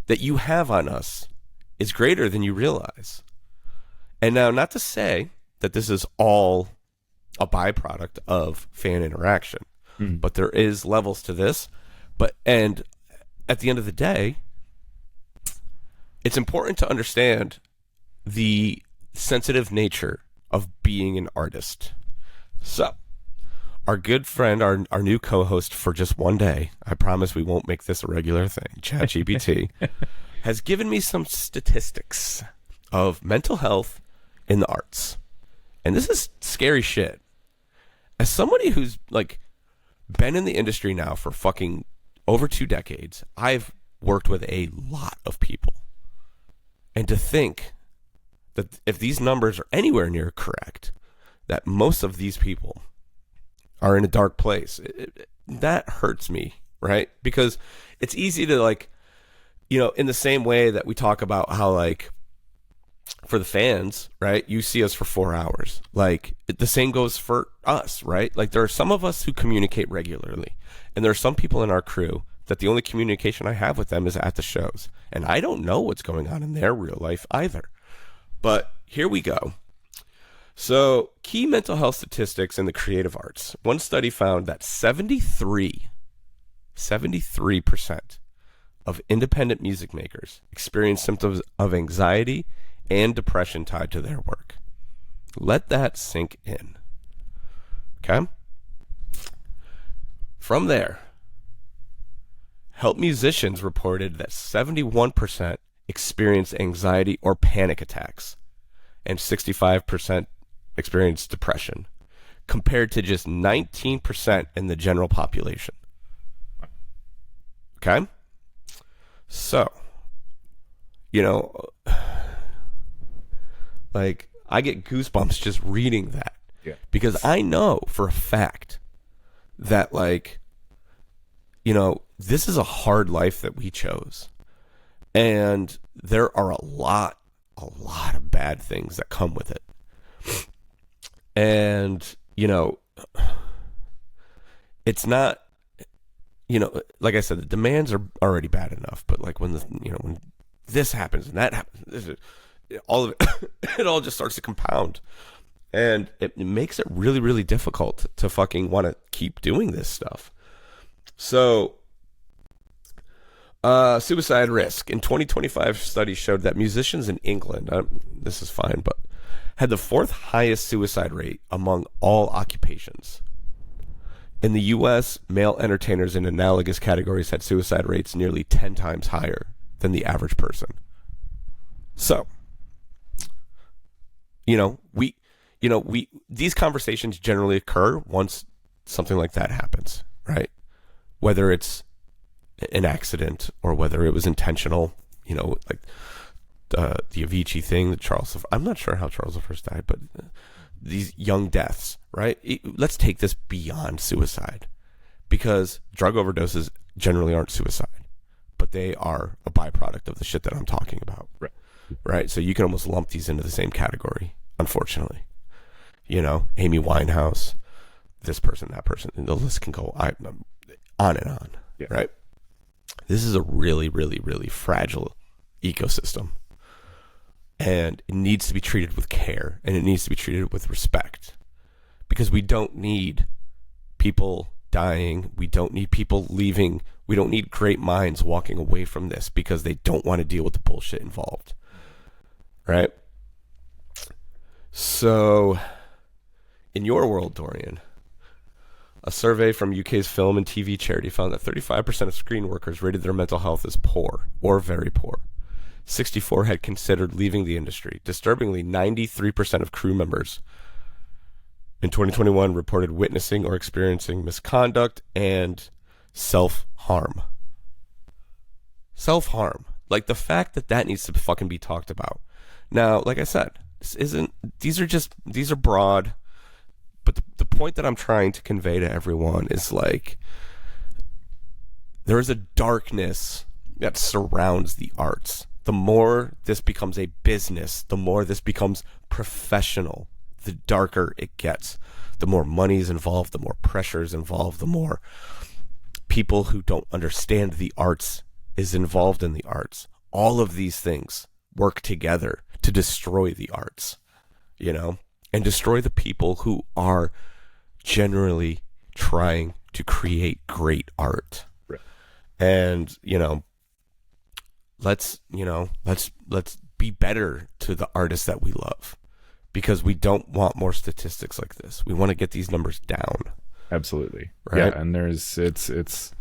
that you have on us is greater than you realize. And now, not to say that this is all a byproduct of fan interaction, but there is levels to this. And at the end of the day, it's important to understand the sensitive nature of being an artist. So, our good friend, our new co-host for just one day, I promise we won't make this a regular thing, ChatGPT, has given me some statistics of mental health in the arts. And this is scary shit. As somebody who's like been in the industry now for fucking over 2 decades, I've worked with a lot of people. And to think that if these numbers are anywhere near correct, that most of these people are in a dark place, that hurts me, right? Because it's easy to like, in the same way that we talk about how like, for the fans, right? You see us for 4 hours. Like, the same goes for us, right? Like, there are some of us who communicate regularly, and there are some people in our crew that the only communication I have with them is at the shows. And I don't know what's going on in their real life either. But here we go. So, key mental health statistics in the creative arts. One study found that 73% of independent music makers experience symptoms of anxiety and depression tied to their work. Let that sink in. Okay? From there, Help musicians reported that 71% experienced anxiety or panic attacks, and 65% experienced depression, compared to just 19% in the general population. Okay? So, like, I get goosebumps just reading that. Yeah. Because I know for a fact that, like, this is a hard life that we chose. And there are a lot of bad things that come with it. And, it's not, like I said, the demands are already bad enough, but like when when this happens and that happens, all of it, it all just starts to compound. And it makes it really, really difficult to fucking want to keep doing this stuff. So, suicide risk. In 2025, studies showed that musicians in England, this is fine, but had the 4th highest suicide rate among all occupations. In the U.S., male entertainers in analogous categories had suicide rates nearly 10 times higher than the average person. So, these conversations generally occur once something like that happens, right? Whether it's an accident or whether it was intentional, like the Avicii thing, I'm not sure how Charles I died, but these young deaths, right? Let's take this beyond suicide, because drug overdoses generally aren't suicide, but they are a byproduct of the shit that I'm talking about. Right? So you can almost lump these into the same category, unfortunately. Amy Winehouse, this person, that person, and the list can go on and on, right? This is a really, really, really fragile ecosystem. And it needs to be treated with care, and it needs to be treated with respect, because we don't need people dying. We don't need people leaving. We don't need great minds walking away from this because they don't want to deal with the bullshit involved. Right? So, in your world, Dorian, a survey from UK's film and TV charity found that 35% of screen workers rated their mental health as poor or very poor. 64 had considered leaving the industry. Disturbingly, 93% of crew members in 2021 reported witnessing or experiencing misconduct and self-harm. Self-harm. Like, the fact that that needs to fucking be talked about. Now, like I said, these are broad, but the point that I'm trying to convey to everyone is, like, there is a darkness that surrounds the arts. The more this becomes a business, the more this becomes professional, the darker it gets. The more money is involved, the more pressure is involved, the more people who don't understand the arts is involved in the arts. All of these things work together to destroy the arts, you know, and destroy the people who are generally trying to create great art. Right. And, you know, let's be better to the artists that we love, because we don't want more statistics like this. We want to get these numbers down. Absolutely. Right? Yeah. And it's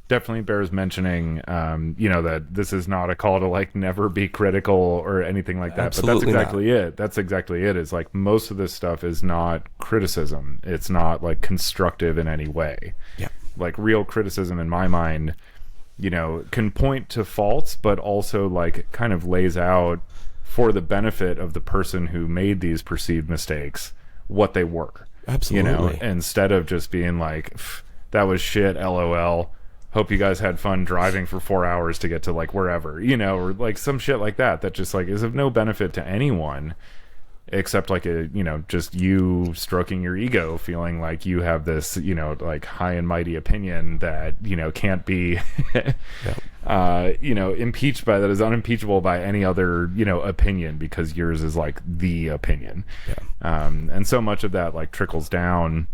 definitely bears mentioning, that this is not a call to, like, never be critical or anything like that. Absolutely, but that's exactly it. That's exactly it. Is, like, most of this stuff is not criticism. It's not, like, constructive in any way. Yeah. Like, real criticism in my mind, can point to faults, but also, like, kind of lays out for the benefit of the person who made these perceived mistakes what they were. Absolutely. Instead of just being like, that was shit, LOL. Hope you guys had fun driving for 4 hours to get to, like, wherever, or like some shit like that just, like, is of no benefit to anyone except, like, just you stroking your ego, feeling like you have this, like, high and mighty opinion that, can't be, impeached by, that is unimpeachable by any other, opinion, because yours is, like, the opinion. Yeah. And so much of that, like, trickles down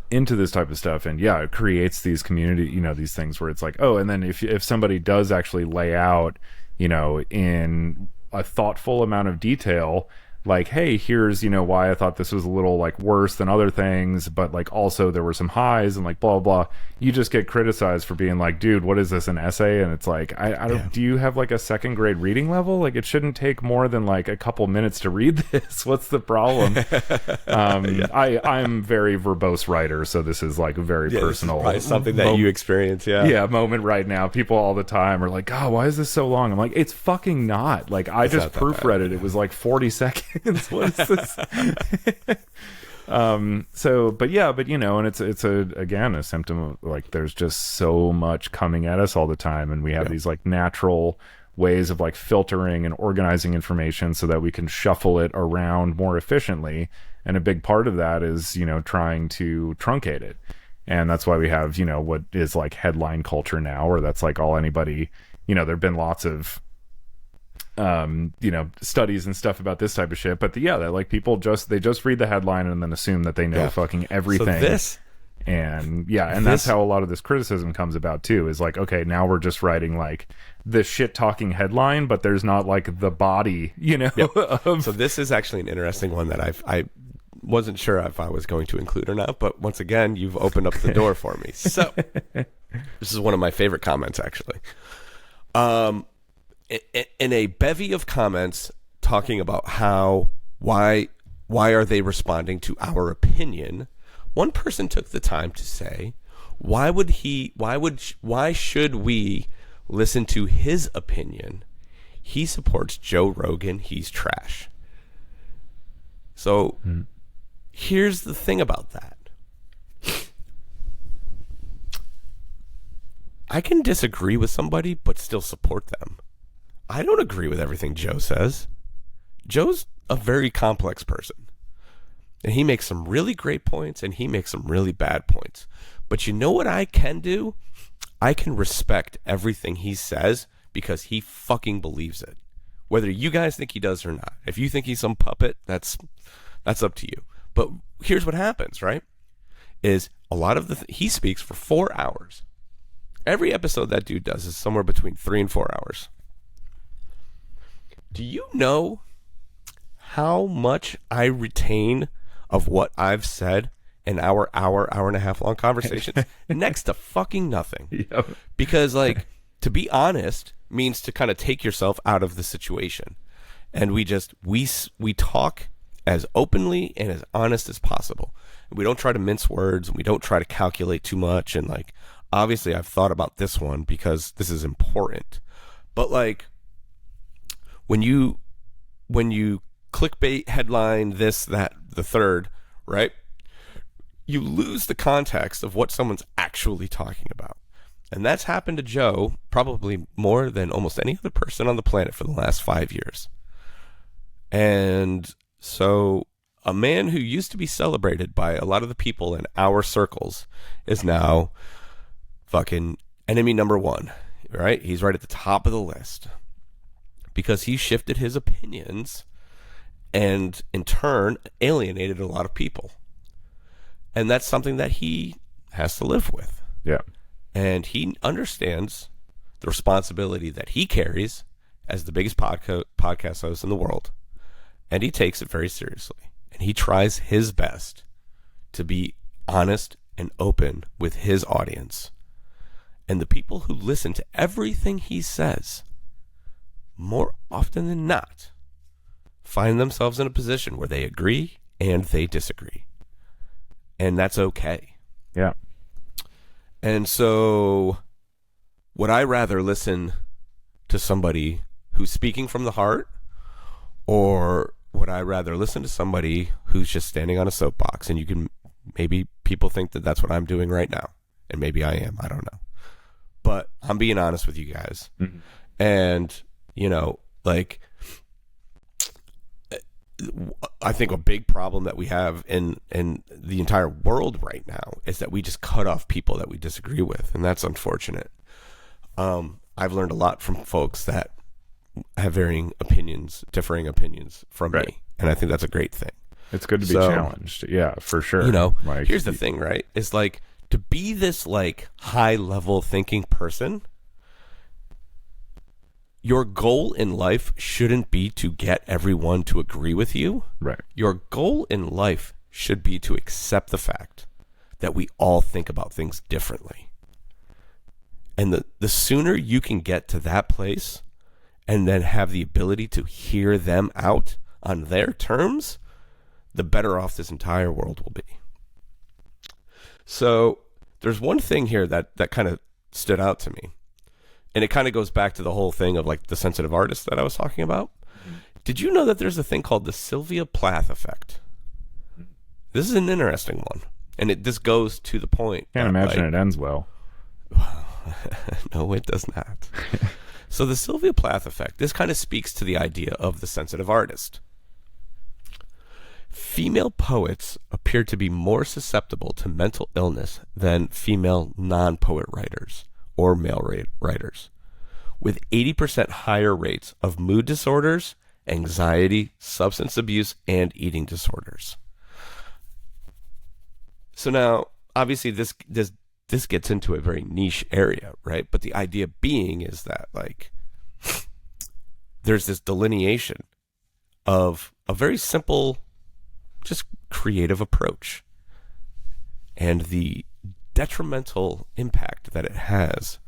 into this type of stuff, and it creates these community, these things where it's like, oh, and then if somebody does actually lay out, in a thoughtful amount of detail, like, hey, here's, why I thought this was a little, like, worse than other things, but, like, also there were some highs and, like, blah, blah, blah. You just get criticized for being like, dude, what is this, an essay? And it's like, I don't, do you have, like, a second grade reading level? Like, it shouldn't take more than, like, a couple minutes to read this. What's the problem? I'm very verbose writer, so this is, like, very personal. This is something that you experience, moment right now. People all the time are like, oh, why is this so long? I'm like, it's fucking not. Like, I just proofread it. It was, like, 40 seconds. What is this? And it's again a symptom of, like, there's just so much coming at us all the time, and we have these, like, natural ways of, like, filtering and organizing information so that we can shuffle it around more efficiently, and a big part of that is trying to truncate it. And that's why we have what is, like, headline culture now, or that's, like, all anybody, there've been lots of studies and stuff about this type of shit, but that, like, people just read the headline and then assume that they know fucking everything. That's how a lot of this criticism comes about too, is like, okay, now we're just writing, like, the shit talking headline, but there's not, like, the body, So this is actually an interesting one that I wasn't sure if I was going to include or not, but once again, you've opened up the door for me. So this is one of my favorite comments, actually. In a bevy of comments talking about why are they responding to our opinion, one person took the time to say, why should we listen to his opinion? He supports Joe Rogan. He's trash. So here's the thing about that. I can disagree with somebody but still support them. I don't agree with everything Joe says. Joe's a very complex person. And he makes some really great points, and he makes some really bad points. But you know what I can do? I can respect everything he says because he fucking believes it. Whether you guys think he does or not. If you think he's some puppet, that's up to you. But here's what happens, right? Is a lot of he speaks for 4 hours. Every episode that dude does is somewhere between 3 and 4 hours. Do you know how much I retain of what I've said in our hour and a half long conversations? Next to fucking nothing. Yep. Because, like, to be honest means to kind of take yourself out of the situation. And we talk as openly and as honest as possible. We don't try to mince words, and we don't try to calculate too much. And, like, obviously I've thought about this one because this is important. But, like, when you clickbait headline this, that, the third, right? You lose the context of what someone's actually talking about. And that's happened to Joe probably more than almost any other person on the planet for the last 5 years. And so a man who used to be celebrated by a lot of the people in our circles is now fucking enemy number one, right? He's right at the top of the list because he shifted his opinions and in turn alienated a lot of people. And that's something that he has to live with. Yeah. And he understands the responsibility that he carries as the biggest podcast host in the world. And he takes it very seriously. And he tries his best to be honest and open with his audience. And the people who listen to everything he says, more often than not, find themselves in a position where they agree and they disagree. And that's okay. Yeah. And so would I rather listen to somebody who's speaking from the heart, or would I rather listen to somebody who's just standing on a soapbox? And you can, maybe people think that that's what I'm doing right now. And maybe I am. I don't know. But I'm being honest with you guys. Mm-hmm. And, you know, like, I think a big problem that we have in the entire world right now is that we just cut off people that we disagree with, and that's unfortunate. I've learned a lot from folks that have differing opinions from me, and I think that's a great thing. It's good to be challenged, yeah, for sure. You know, like, here's the thing, right? It's like, to be this like high level thinking person, your goal in life shouldn't be to get everyone to agree with you. Right. Your goal in life should be to accept the fact that we all think about things differently. And the sooner you can get to that place and then have the ability to hear them out on their terms, the better off this entire world will be. So there's one thing here that kind of stood out to me. And it kind of goes back to the whole thing of like the sensitive artist that I was talking about. Mm-hmm. Did you know that there's a thing called the Sylvia Plath effect? This is an interesting one. And this goes to the point. Can't imagine it ends well. No, it does not. So the Sylvia Plath effect, this kind of speaks to the idea of the sensitive artist. Female poets appear to be more susceptible to mental illness than female non-poet writers or male writers, with 80% higher rates of mood disorders, anxiety, substance abuse, and eating disorders. So now, obviously, this gets into a very niche area, right? But the idea being is that, like, there's this delineation of a very simple, just creative approach, and the detrimental impact that it has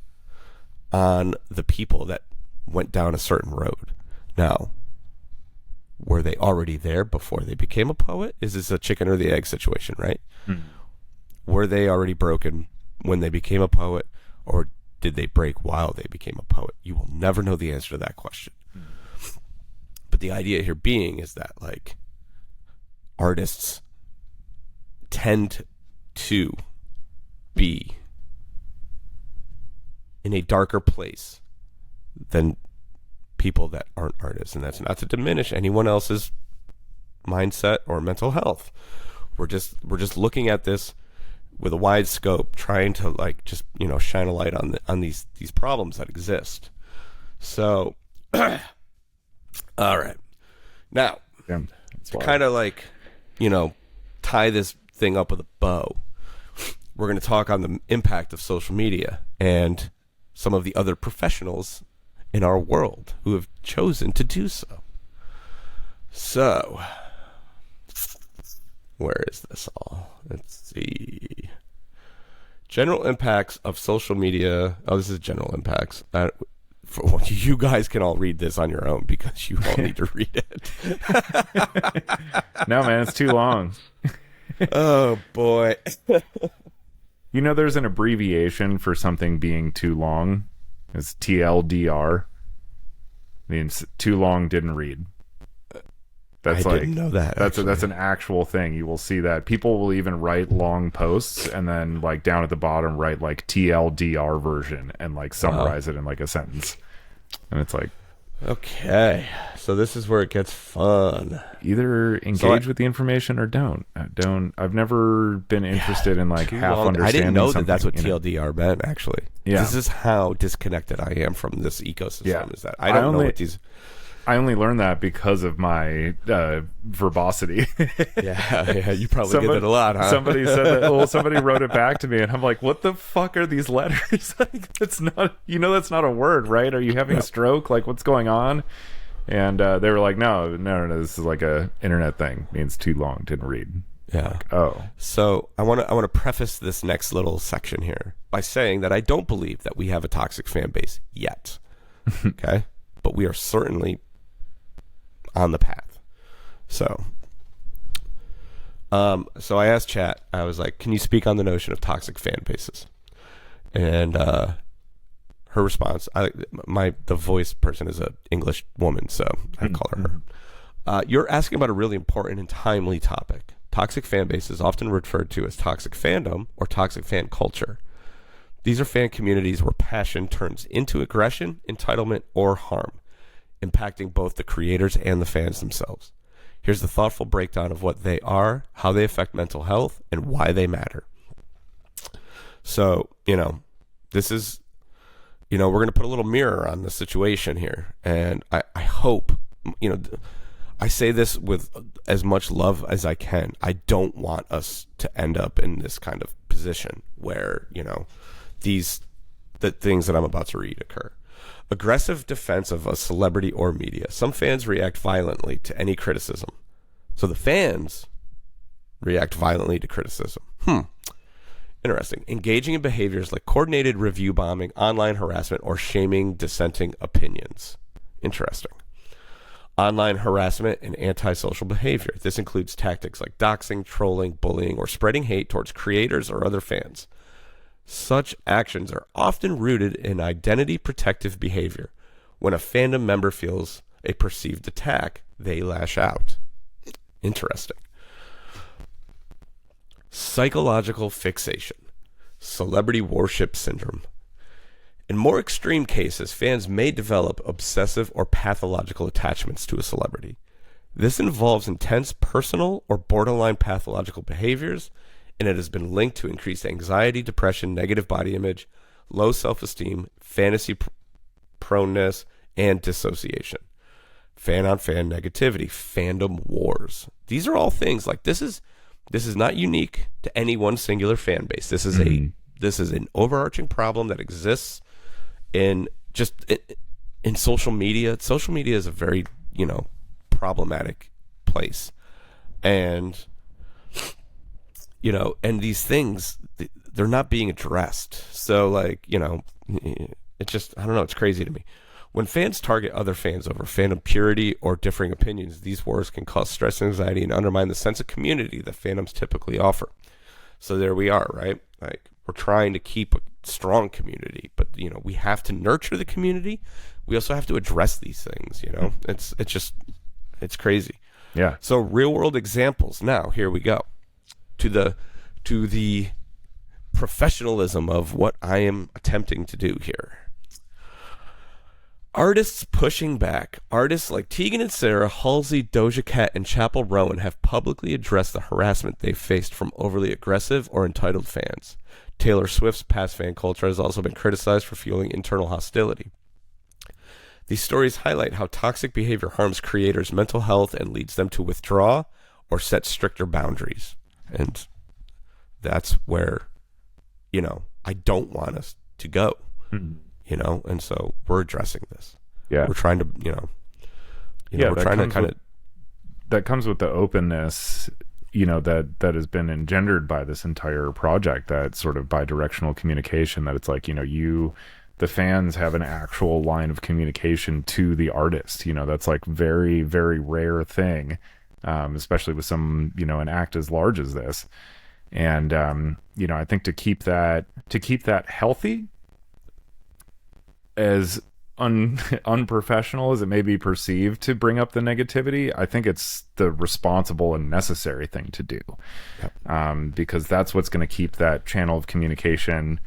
on the people that went down a certain road. Now, were they already there before they became a poet? Is this a chicken or the egg situation, right? Were they already broken when they became a poet, or did they break while they became a poet? You will never know the answer to that question. But the idea here being is that, like, artists tend to be in a darker place than people that aren't artists, and that's not to diminish anyone else's mindset or mental health. We're just looking at this with a wide scope, trying to, like, just, you know, shine a light on these problems that exist. So, all right, now to kind of, like, you know, tie this thing up with a bow, we're going to talk on the impact of social media and some of the other professionals in our world who have chosen to do so. So, where is this all? Let's see. General impacts of social media. Oh, this is general impacts. You guys can all read this on your own because you all need to read it. No, man, it's too long. Oh, boy. You know, there's an abbreviation for something being too long. It's TLDR. Means too long, didn't read. That's I didn't know that. That's an actual thing. You will see that. People will even write long posts and then like down at the bottom write like TLDR version and like summarize it in like a sentence. And it's like, okay, so this is where it gets fun. Either engage with the information or don't. I've never been interested in like half understanding. I didn't know that that's what you know? TLDR meant, actually. Yeah. This is how disconnected I am from this ecosystem. Yeah. Is that I don't know what these... I only learned that because of my verbosity. yeah, you probably get it a lot, huh? Somebody said that. Well, somebody wrote it back to me, and I'm like, "What the fuck are these letters? Like, it's not. You know, that's not a word, right? Are you having a stroke? Like, what's going on?" And they were like, "No. This is like a internet thing. It means too long. Didn't read." Yeah. Like, oh. So I want to preface this next little section here by saying that I don't believe that we have a toxic fan base yet. Okay, but we are certainly on the path. So I asked chat, I was like, can you speak on the notion of toxic fan bases? And her response, the voice person is an English woman, so I call her her. You're asking about a really important and timely topic. Toxic fan base is often referred to as toxic fandom or toxic fan culture. These are fan communities where passion turns into aggression, entitlement, or harm, impacting both the creators and the fans themselves. Here's the thoughtful breakdown of what they are, how they affect mental health, and why they matter. So, this is, we're going to put a little mirror on the situation here. And I hope, I say this with as much love as I can. I don't want us to end up in this kind of position where, the things that I'm about to read occur. Aggressive defense of a celebrity or media. Some fans react violently to any criticism. So the fans react violently to criticism. Interesting. Engaging in behaviors like coordinated review bombing, online harassment, or shaming dissenting opinions. Interesting. Online harassment and antisocial behavior. This includes tactics like doxing, trolling, bullying, or spreading hate towards creators or other fans. Such actions are often rooted in identity protective behavior. When a fandom member feels a perceived attack, they lash out. Interesting. Psychological fixation. Celebrity worship syndrome. In more extreme cases, fans may develop obsessive or pathological attachments to a celebrity. This involves intense personal or borderline pathological behaviors, and it has been linked to increased anxiety, depression, negative body image, low self-esteem, fantasy proneness, and dissociation. Fan-on-fan negativity, fandom wars. These are all things like this is not unique to any one singular fan base. This is an overarching problem that exists in social media. Social media is a very, problematic place. And and these things, they're not being addressed. So, it's just, I don't know, it's crazy to me. When fans target other fans over fandom purity or differing opinions, these wars can cause stress and anxiety and undermine the sense of community that fandoms typically offer. So there we are, right? Like, we're trying to keep a strong community, but, we have to nurture the community. We also have to address these things, It's crazy. Yeah. So real-world examples. Now, here we go. To the professionalism of what I am attempting to do here. Artists pushing back. Artists like Tegan and Sara, Halsey, Doja Cat, and Chappell Rowan have publicly addressed the harassment they've faced from overly aggressive or entitled fans. Taylor Swift's past fan culture has also been criticized for fueling internal hostility. These stories highlight how toxic behavior harms creators' mental health and leads them to withdraw or set stricter boundaries. And that's where, I don't want us to go, and so we're addressing this. Yeah. We're trying to, we're trying to kind of with the openness, that has been engendered by this entire project, that sort of bi-directional communication, that it's like, the fans have an actual line of communication to the artist. That's like very, very rare thing, especially with an act as large as this. And, I think to keep that healthy, as unprofessional as it may be perceived to bring up the negativity, I think it's the responsible and necessary thing to do. Yep. Because that's what's going to keep that channel of communication,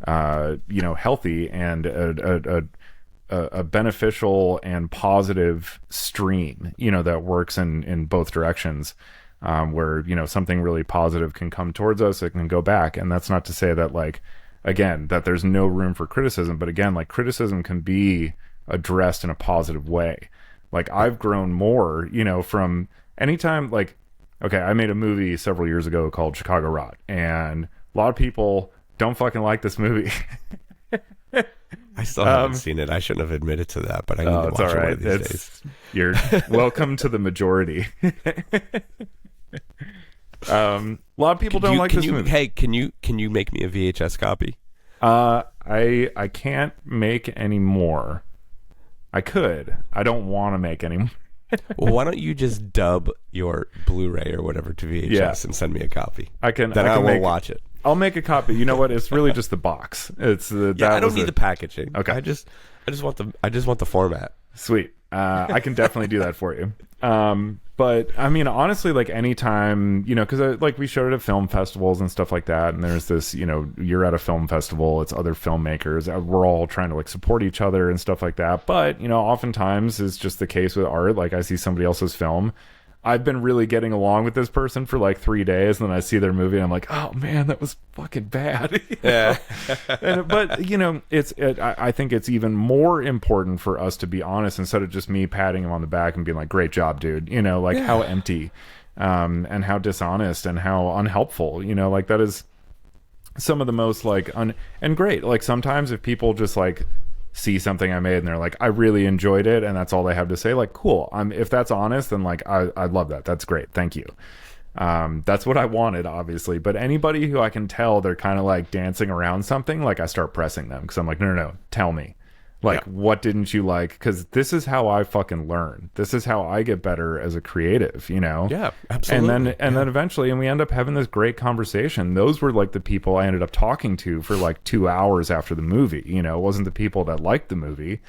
healthy, and a beneficial and positive stream, that works in both directions, where, something really positive can come towards us, it can go back. And that's not to say that, like, again, that there's no room for criticism, but again, like, criticism can be addressed in a positive way. Like, I've grown more, from anytime, like, okay, I made a movie several years ago called Chicago Rot, and a lot of people don't fucking like this movie. I still haven't seen it. I shouldn't have admitted to that, but I need to watch it one of these days. You're welcome to the majority. A lot of people don't like this movie. Hey, can you make me a VHS copy? I can't make any more. I could. I don't want to make any more. Well, why don't you just dub your Blu-ray or whatever to VHS and send me a copy? I can watch it. I'll make a copy. You know what? It's really just the box. It's the I don't need the packaging. Okay. I just want the format. Sweet. I can definitely do that for you. But I mean, honestly, like, anytime, because like, we showed it at film festivals and stuff like that, and there's this, you're at a film festival, it's other filmmakers, we're all trying to, like, support each other and stuff like that. But oftentimes it's just the case with art. Like, I see somebody else's film, I've been really getting along with this person for like 3 days, and then I see their movie and I'm like, oh man, that was fucking bad. Yeah. But I think it's even more important for us to be honest, instead of just me patting him on the back and being like, great job, dude. How empty, and how dishonest and how unhelpful, like, that is some of the most, like, and great. Like, sometimes if people just, like, see something I made and they're like, I really enjoyed it, and that's all they have to say, like, cool. If that's honest, then, like, I love that. That's great. Thank you. That's what I wanted, obviously. But anybody who I can tell they're kind of, like, dancing around something, like, I start pressing them, because I'm like, no, tell me. Like, what didn't you like? Because this is how I fucking learn. This is how I get better as a creative, Yeah, absolutely. And then eventually, and we end up having this great conversation. Those were, like, the people I ended up talking to for, like, 2 hours after the movie. It wasn't the people that liked the movie. It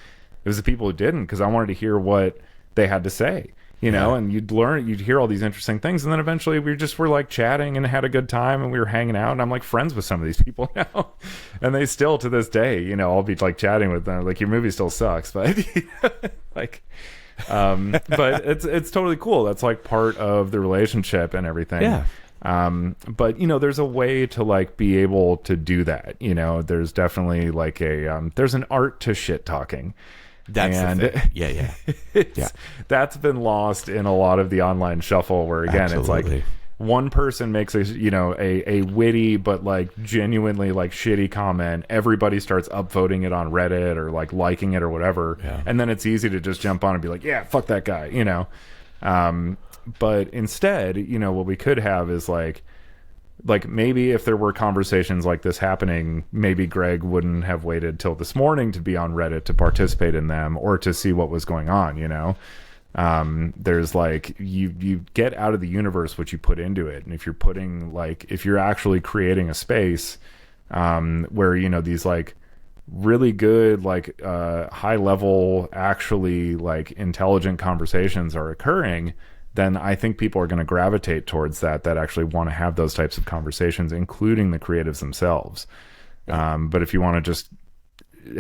was the people who didn't, because I wanted to hear what they had to say. And you'd hear all these interesting things, and then eventually we were like chatting and had a good time, and we were hanging out, and I'm like friends with some of these people now, and they still, to this day, I'll be like chatting with them, like, your movie still sucks, but like, but it's totally cool. That's, like, part of the relationship and everything. Yeah. But there's a way to, like, be able to do that. There's definitely, like, there's an art to shit talking. That's the thing. Yeah. That's been lost in a lot of the online shuffle, where, again, Absolutely. It's like one person makes a witty but, like, genuinely, like, shitty comment, everybody starts upvoting it on Reddit or, like, liking it or whatever, and then it's easy to just jump on and be like, yeah, fuck that guy. But instead, what we could have is, like, maybe if there were conversations like this happening, maybe Greg wouldn't have waited till this morning to be on Reddit to participate in them or to see what was going on. There's, like, you get out of the universe what you put into it. And if you're actually creating a space where, these, like, really good, like, high level, actually, like, intelligent conversations are occurring, then I think people are going to gravitate towards that actually want to have those types of conversations, including the creatives themselves. But if you want to just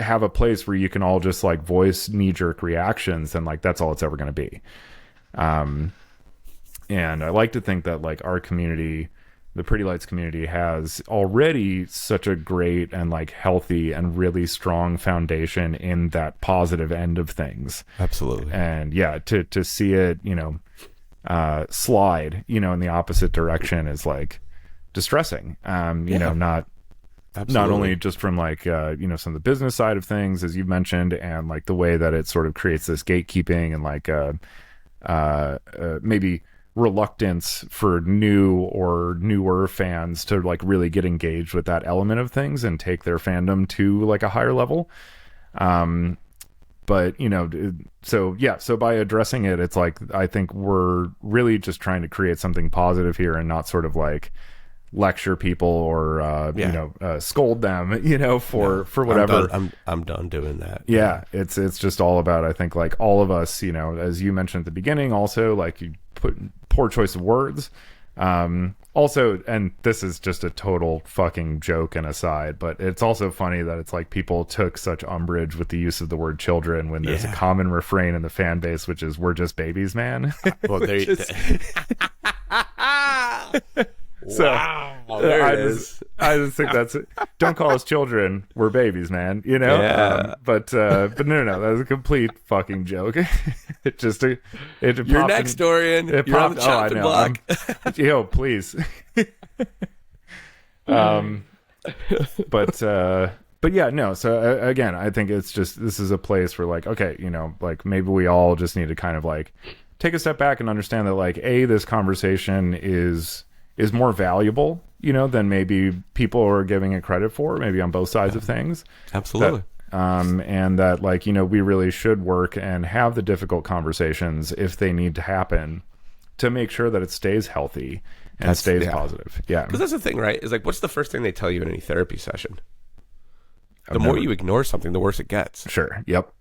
have a place where you can all just, like, voice knee-jerk reactions, then, like, that's all it's ever going to be. And I like to think that, like, our community, the Pretty Lights community, has already such a great and, like, healthy and really strong foundation in that positive end of things. Absolutely. And to see it, slide, in the opposite direction is, like, distressing. Not only just from, like, some of the business side of things, as you mentioned, and, like, the way that it sort of creates this gatekeeping and, like, maybe reluctance for new or newer fans to like really get engaged with that element of things and take their fandom to like a higher level. But so by addressing it, it's like I think we're really just trying to create something positive here and not sort of like lecture people or scold them for whatever. I'm done doing that. It's just all about, I think, like all of us, as you mentioned at the beginning, also like you put poor choice of words, also, and this is just a total fucking joke and aside, but it's also funny that it's like people took such umbrage with the use of the word children when there's a common refrain in the fan base, which is, we're just babies, man. Well, So wow, there it is. I just think that's it. Don't call us children. We're babies, man. Yeah. But no, that was a complete fucking joke. It just You're next, Dorian. You're on the chopping block. Yo, please. But yeah, no. So again, I think it's just, this is a place where like, okay, like maybe we all just need to kind of like take a step back and understand that like, this conversation is more valuable, than maybe people are giving it credit for, maybe on both sides of things. Absolutely. And that like, we really should work and have the difficult conversations if they need to happen to make sure that it stays healthy and stays positive. Yeah. Because that's the thing, right? Is like, what's the first thing they tell you in any therapy session? The more you ignore something, the worse it gets. Sure. Yep.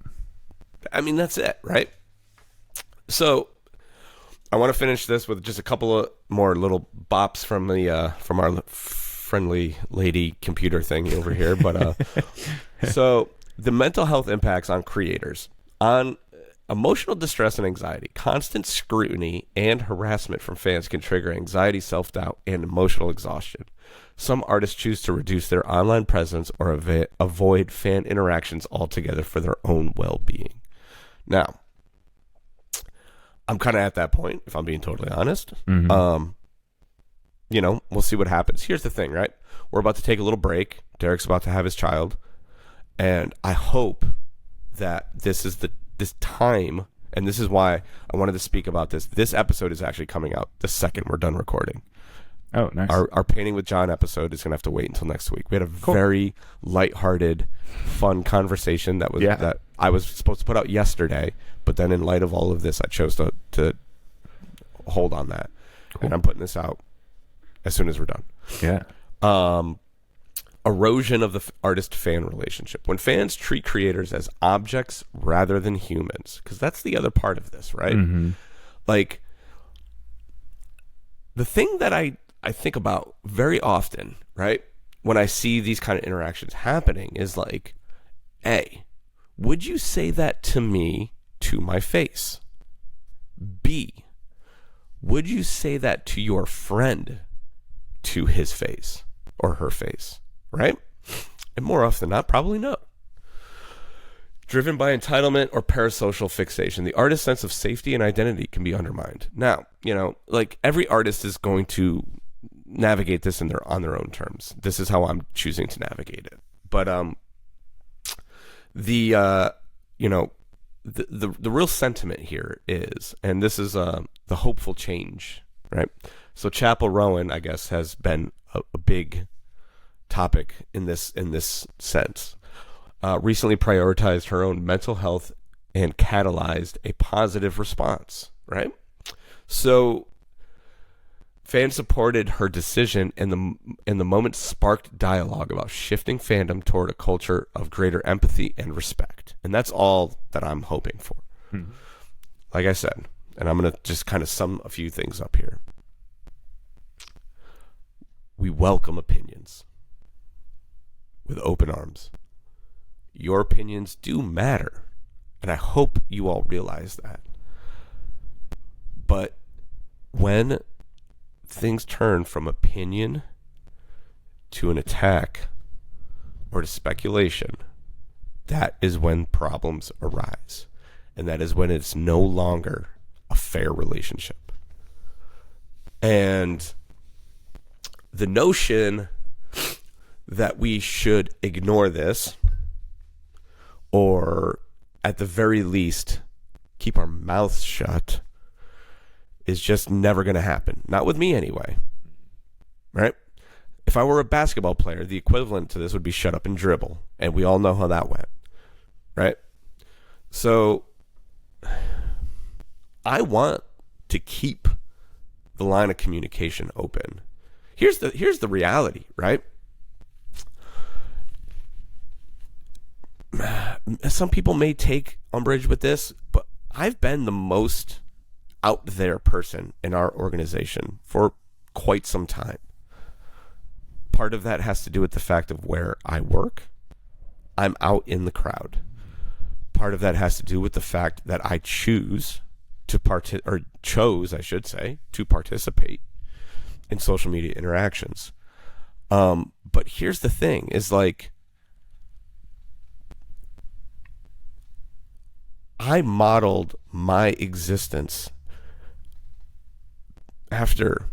I mean, that's it, right? So I want to finish this with just a couple of more little bops from our friendly lady computer thing over here. But so the mental health impacts on creators, on emotional distress and anxiety, constant scrutiny and harassment from fans can trigger anxiety, self-doubt, and emotional exhaustion. Some artists choose to reduce their online presence or avoid fan interactions altogether for their own well-being. Now, I'm kind of at that point, if I'm being totally honest. Mm-hmm. We'll see what happens. Here's the thing, right? We're about to take a little break. Derek's about to have his child. And I hope that this time, and this is why I wanted to speak about this. This episode is actually coming out the second we're done recording. Oh, nice. Our Painting with John episode is going to have to wait until next week. We had a very lighthearted, fun conversation that I was supposed to put out yesterday, but then in light of all of this, I chose to hold on that. Cool. And I'm putting this out as soon as we're done. Yeah. Erosion of the artist-fan relationship. When fans treat creators as objects rather than humans, because that's the other part of this, right? Mm-hmm. Like, the thing that I think about very often, right, when I see these kind of interactions happening is like, A, would you say that to me to my face? B, would you say that to your friend to his face or her face, right? And more often than not, probably no. Driven by entitlement or parasocial fixation, the artist's sense of safety and identity can be undermined. Now, like every artist is going to navigate this on their own terms. This is how I'm choosing to navigate it. But the real sentiment here is, and this is the hopeful change, right? So Chapel Rowan, I guess, has been a big topic in this sense. Recently prioritized her own mental health and catalyzed a positive response, right? So fans supported her decision, and the moment sparked dialogue about shifting fandom toward a culture of greater empathy and respect. And that's all that I'm hoping for. Hmm. Like I said, and I'm going to just kind of sum a few things up here. We welcome opinions with open arms. Your opinions do matter, and I hope you all realize that. But when things turn from opinion to an attack or to speculation, that is when problems arise. And that is when it's no longer a fair relationship. And the notion that we should ignore this, or at the very least keep our mouths shut, is just never going to happen. Not with me anyway. Right? If I were a basketball player, the equivalent to this would be shut up and dribble. And we all know how that went. Right? So I want to keep the line of communication open. Here's the reality, right? Some people may take umbrage with this, but I've been the most out there person in our organization for quite some time. Part of that has to do with the fact of where I work. I'm out in the crowd. Part of that has to do with the fact that I chose, I should say, to participate in social media interactions. But here's the thing, is like, I modeled my existence after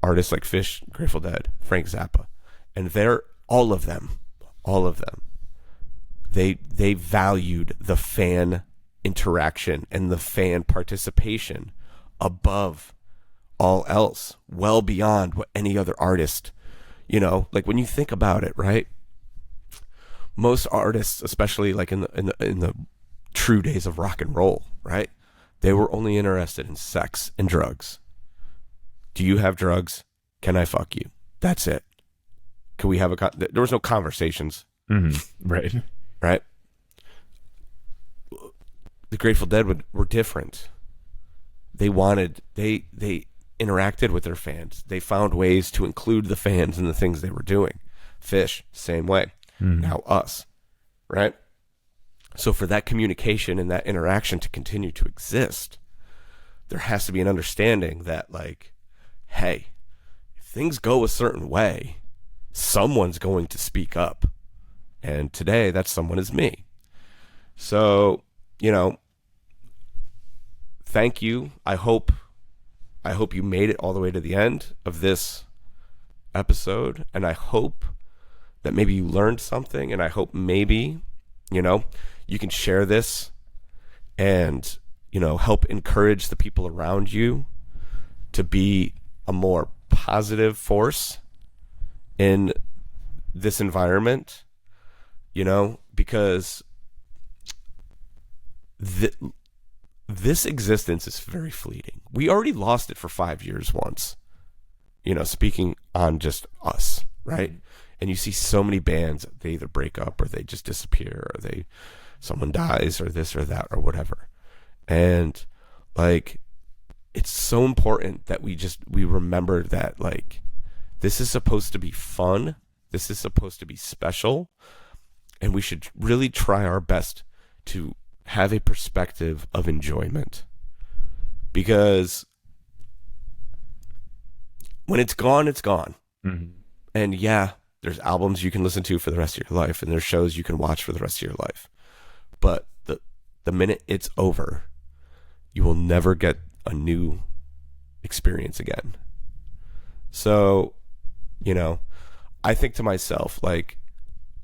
artists like Fish, Grateful Dead, Frank Zappa, and they're all of them. They valued the fan interaction and the fan participation above all else, well beyond what any other artist, like when you think about it, right? Most artists, especially like in the true days of rock and roll, right? They were only interested in sex and drugs. Do you have drugs? Can I fuck you? That's it. Can we have there was no conversations. Mm-hmm. Right. Right? The Grateful Dead were different. They interacted with their fans. They found ways to include the fans in the things they were doing. Fish, same way. Mm-hmm. Now us, right? So for that communication and that interaction to continue to exist, there has to be an understanding that, like, hey, if things go a certain way, someone's going to speak up. And today, that someone is me. So, thank you. I hope you made it all the way to the end of this episode. And I hope that maybe you learned something. And I hope maybe, you can share this and, help encourage the people around you to be a more positive force in this environment, because this existence is very fleeting. We already lost it for 5 years once, speaking on just us, right? And you see so many bands, they either break up or they just disappear, or someone dies or this or that or whatever. And like, it's so important that we remember that, like, this is supposed to be fun. This is supposed to be special. And we should really try our best to have a perspective of enjoyment. Because when it's gone, it's gone. Mm-hmm. And yeah, there's albums you can listen to for the rest of your life, and there's shows you can watch for the rest of your life. But the minute it's over, you will never get a new experience again. So, I think to myself, like,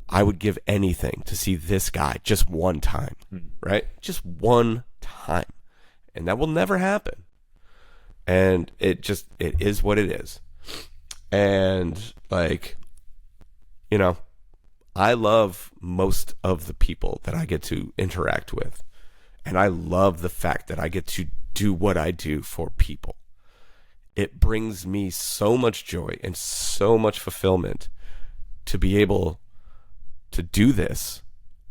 I would give anything to see this guy just one time, right? Just one time. And that will never happen. And it is what it is. And, like, I love most of the people that I get to interact with. And I love the fact that I get to do what I do for people. It brings me so much joy and so much fulfillment to be able to do this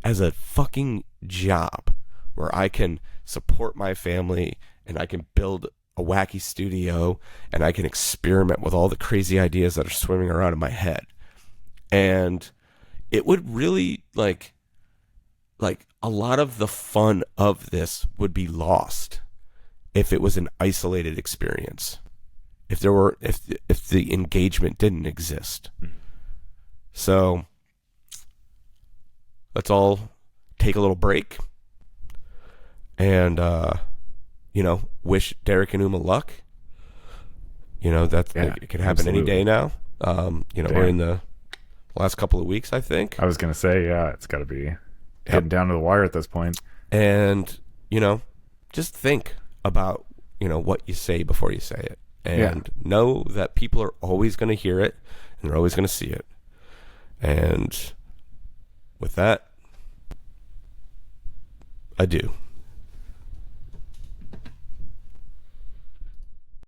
as a fucking job where I can support my family and I can build a wacky studio and I can experiment with all the crazy ideas that are swimming around in my head. And it would really, like a lot of the fun of this would be lost if it was an isolated experience. If the engagement didn't exist. So let's all take a little break and wish Derek and Uma luck. It could happen any day now. We're in the last couple of weeks, I think. I was gonna say, yeah, it's got to be heading down to the wire at this point. And just think about what you say before you say it. And know that people are always going to hear it and they're always going to see it. And with that, adieu.